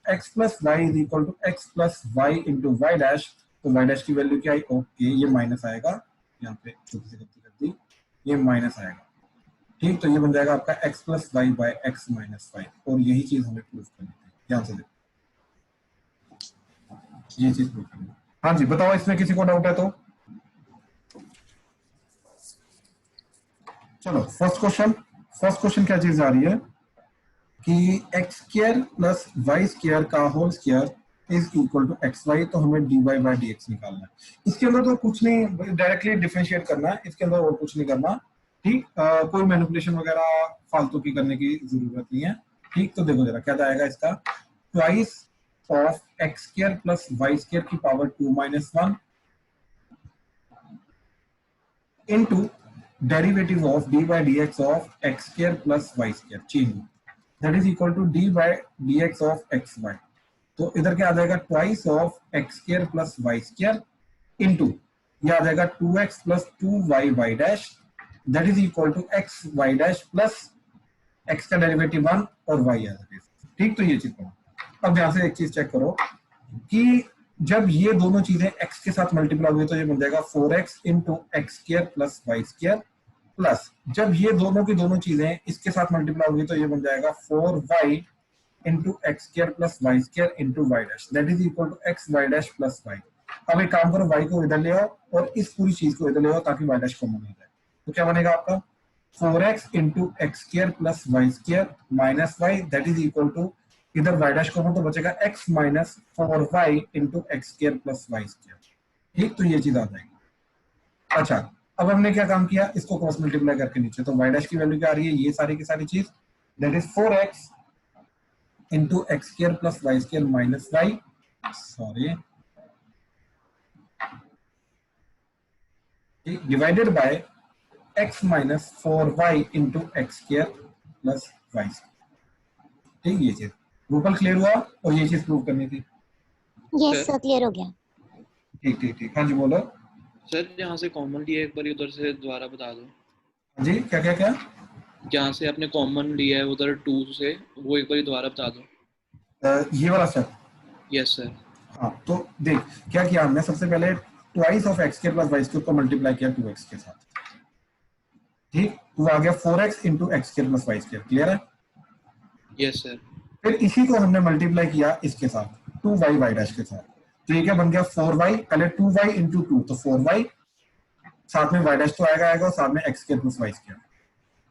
[SPEAKER 1] x plus y is equal to x plus Y into Y dash, तो वाई डैश की वैल्यू क्या आई? ओके, ये माइनस आएगा, यहाँ पे छोटी सी गलती कर दी, ये माइनस आएगा। ठीक, तो ये बन जाएगा आपका x plus y by x minus y, और यही चीज हमें प्रूफ करनी है। ध्यान से देखो, ये चीज प्रूफ करनी है। हाँ जी बताओ, इसमें किसी को डाउट है तो? चलो फर्स्ट क्वेश्चन क्या चीज आ रही है कि x square plus Y square का whole square is equal to x y, तो हमें dy बाय dx निकालना है। इसके अंदर तो कुछ नहीं, डायरेक्टली डिफरेंशिएट करना है, इसके अंदर और कुछ नहीं करना। ठीक, कोई मैनिपुलेशन वगैरह फालतू की करने की जरूरत नहीं है। ठीक, तो देखो जरा क्या जाएगा इसका, twice of x square plus Y square की power 2 minus 1 into derivative of dy by dx of x square plus Y square change, that is equal to dy by dx of xy। तो इधर क्या आ जाएगा, twice of x square plus Y square into ये आ जाएगा 2x plus 2y y dash, that is equal to x y dash plus x का derivative 1 और y आ जाएगा। ठीक, तो ये चीज करो। अब ध्यान से एक चीज चेक करो कि जब ये दोनों चीजें x के साथ मल्टीप्लाई हुई तो ये बन जाएगा 4x into x square plus Y square, plus जब ये दोनों की दोनों चीजें इसके साथ मल्टीप्लाई हुई तो ये बन जाएगा 4y into x square plus Y square into Y dash, that is equal to x y dash plus y. अब एक काम करो, y को इधर ले आओ और इस पूरी चीज को इधर ले आओ ताकि y डैश कॉमन हो जाए। तो क्या बनेगा आपका 4x into x square plus y square minus Y that is equal to, इधर y डैश कॉमन तो बचेगा x minus 4y into x square plus y square. ठीक, तो ये चीज आ जाएगी। अच्छा, अब हमने क्या काम किया, इसको क्रॉस मल्टीप्लाई करके नीचे, तो y डैश की वैल्यू क्या आ रही है, ये सारी की सारी चीज that is 4x into x square plus y square minus y, sorry, divided by x minus 4y into x square plus y square. ठीक, ये चीज रूपल क्लियर हुआ और ये चीज प्रूव करनी थी।
[SPEAKER 12] यस सर, क्लियर हो गया।
[SPEAKER 1] ठीक ठीक ठीक, हाँ जी बोलो
[SPEAKER 7] सर। यहाँ से कॉमन लिया एक बार उधर से दोबारा बता दो।
[SPEAKER 1] जी, क्या क्या क्या,
[SPEAKER 7] जहाँ से आपने कॉमन लिया है उधर 2 से, वो एक बार दोबारा बता दो।
[SPEAKER 1] ये वाला स्टेप।
[SPEAKER 7] Yes sir.
[SPEAKER 1] हाँ, तो देख क्या किया हमने, सबसे पहले twice of x square plus y square को मल्टीप्लाई किया 2x के साथ। ठीक, तो आ गया 4x into x square plus y square. Clear है?
[SPEAKER 7] Yes sir.
[SPEAKER 1] फिर इसी को हमने मल्टीप्लाई किया इसके साथ 2y y डैश के साथ, तो ये क्या बन गया 4y, पहले 2y इंटू 2 तो 4y, साथ में y डैश तो आएगा और साथ में x square plus y square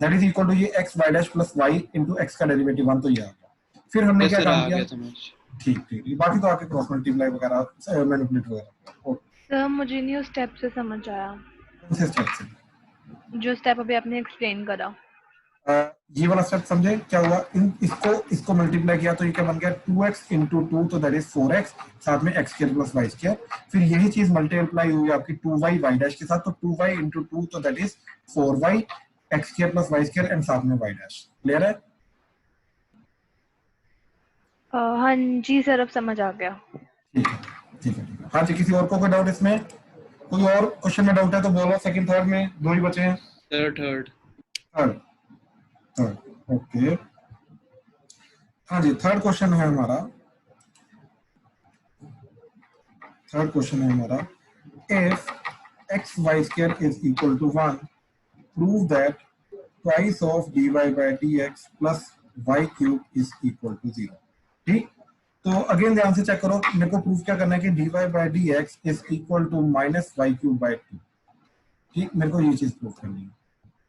[SPEAKER 1] that is equal to ये x y dash plus y into x का डेरिवेटिव 1, तो ये आ गया। फिर हमने क्या काम किया, ठीक ठीक, बाकी तो आके क्रॉस मल्टीप्लाई वगैरह मैनिपुलेट वगैरह।
[SPEAKER 10] सर मुझे नहीं उस स्टेप से समझ आया।
[SPEAKER 1] कौन से स्टेप से?
[SPEAKER 10] जो स्टेप अभी आपने एक्सप्लेन करा।
[SPEAKER 1] ये वाला स्टेप समझे क्या हुआ, इसको मल्टीप्लाई किया तो ये क्या बन गया 2x इंटू 2 तो दैट इज 4x, साथ में x square plus y square. फिर यही चीज मल्टीप्लाई हुई आपकी 2y y डैश के साथ, तो 2y इंटू 2 तो that is 4y x square plus y square and साथ में y डैश। क्लियर है?
[SPEAKER 10] हाँ जी सर, अब समझ आ गया।
[SPEAKER 1] ठीक है ठीक है ठीक है। हाँ जी, किसी और को कोई डाउट इसमें, कोई और क्वेश्चन में डाउट है तो बोलो। सेकंड थर्ड में दो ही बचे हैं।
[SPEAKER 7] Third
[SPEAKER 1] okay. हाँ जी, थर्ड क्वेश्चन है हमारा, if x y square is equal to 1 prove that twice of dy by dx plus y cube is equal to 0। ठीक, तो अगेन ध्यान से चेक करो, मेरे को प्रूफ क्या करना है कि dy by dx is equal to minus y cube by 2। ठीक, मेरे को ये चीज प्रूफ करनी है।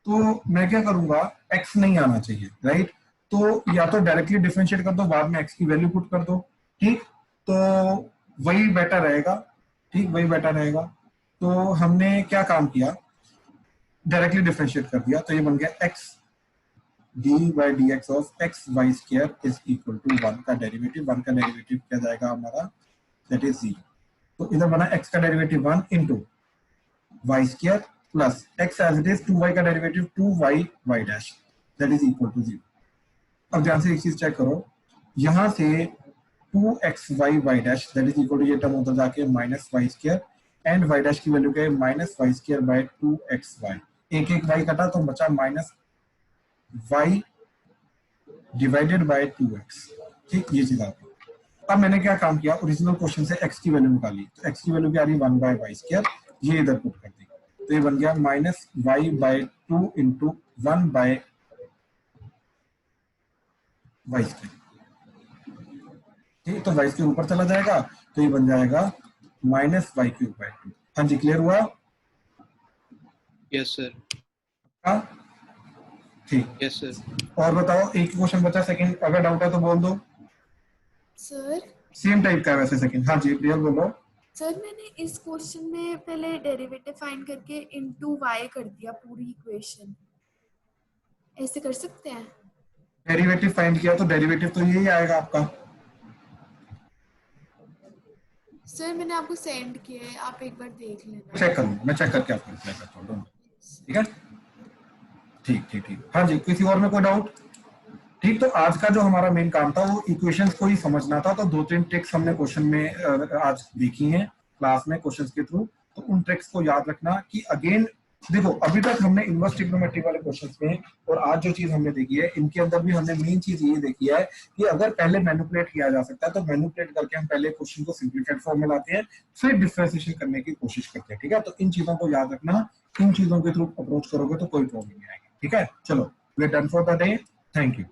[SPEAKER 1] तो मैं क्या करूंगा, x नहीं आना चाहिए, राइट? तो या तो डायरेक्टली डिफरेंशिएट कर दो, बाद में x की वैल्यू पुट कर दो। ठीक, तो वही बेटर रहेगा। ठीक, वही बेटर रहेगा। तो हमने क्या काम किया, डायरेक्टली डिफरेंशिएट कर दिया, तो ये बन गया x dy by dx of x y square is equal to 1 का डेरिवेटिव। 1 का डेरिवेटिव क्या जाएगा हमारा, दैट इज 0। तो इधर बना x का derivative 1 into y square plus x as it is 2y का derivative 2y y dash that is equal to 0। अब ध्यान से एक चीज चेक करो, यहां से 2xy y dash that is equal to ये टर्म उधर जाके minus y square and y dash की वैल्यू क्या है minus y square by 2xy। एक एक y कटा तो बचा minus y divided bye 2x। ठीक, ये चीज आती है। अब मैंने क्या काम किया, ओरिजिनल क्वेश्चन से x की वैल्यू निकाली, तो x की वैल्यू क्या आ रही है 1 बाय y स्क्वायर, ये इधर पुट कर दी, तो ये बन गया minus y by 2 into 1 by y square. ठीक, तो y स्क्वायर ऊपर चला जाएगा, तो ये बन जाएगा माइनस y क्यूब बाय 2। हाँ जी, क्लियर हुआ?
[SPEAKER 7] Yes sir.
[SPEAKER 1] हाँ ठीक,
[SPEAKER 7] यस सर।
[SPEAKER 1] और बताओ, एक क्वेश्चन बचा सेकंड, अगर डाउट है तो बोल दो।
[SPEAKER 13] सर
[SPEAKER 1] सेम टाइप का है वैसे सेकंड। हाँ जी, प्रियल बोलो।
[SPEAKER 13] सर मैंने इस क्वेश्चन में पहले डेरिवेटिव फाइंड करके इनटू y कर दिया पूरी इक्वेशन, ऐसे कर सकते हैं?
[SPEAKER 1] डेरिवेटिव फाइंड किया तो डेरिवेटिव तो यही आएगा आपका।
[SPEAKER 13] सर मैंने आपको सेंड किया है, आप एक बार देख लेना।
[SPEAKER 1] चेक कर लूँ, मैं चेक करके आपको रिप्लाई करता हूँ। ठीक है, ठीक ठीक ठीक। हाँ जी, किसी और में कोई डाउट? ठीक, तो आज का जो हमारा मेन काम था वो इक्वेशंस को ही समझना था, तो 2-3 ट्रिक्स हमने क्वेश्चन में आज देखी हैं क्लास में क्वेश्चंस के थ्रू। तो उन ट्रिक्स को याद रखना कि अगेन देखो, अभी तक हमने इनवर्स ट्रिग्नोमेट्री वाले क्वेश्चंस में और आज जो चीज हमने देखी है, इनके अंदर भी हमने मेन चीज ये देखी है कि अगर पहले मैनिपुलेट किया जा सकता है तो मैनिपुलेट करके हम पहले क्वेश्चन को सिंप्लीफाइड फॉर्म में लाते हैं, फिर डिफरेंशिएशन करने की कोशिश करते हैं। ठीक है, तो इन चीजों को याद रखना, इन चीजों के थ्रू अप्रोच करोगे तो कोई प्रॉब्लम नहीं आएगी। ठीक है, चलो, we are done for the day. Thank you.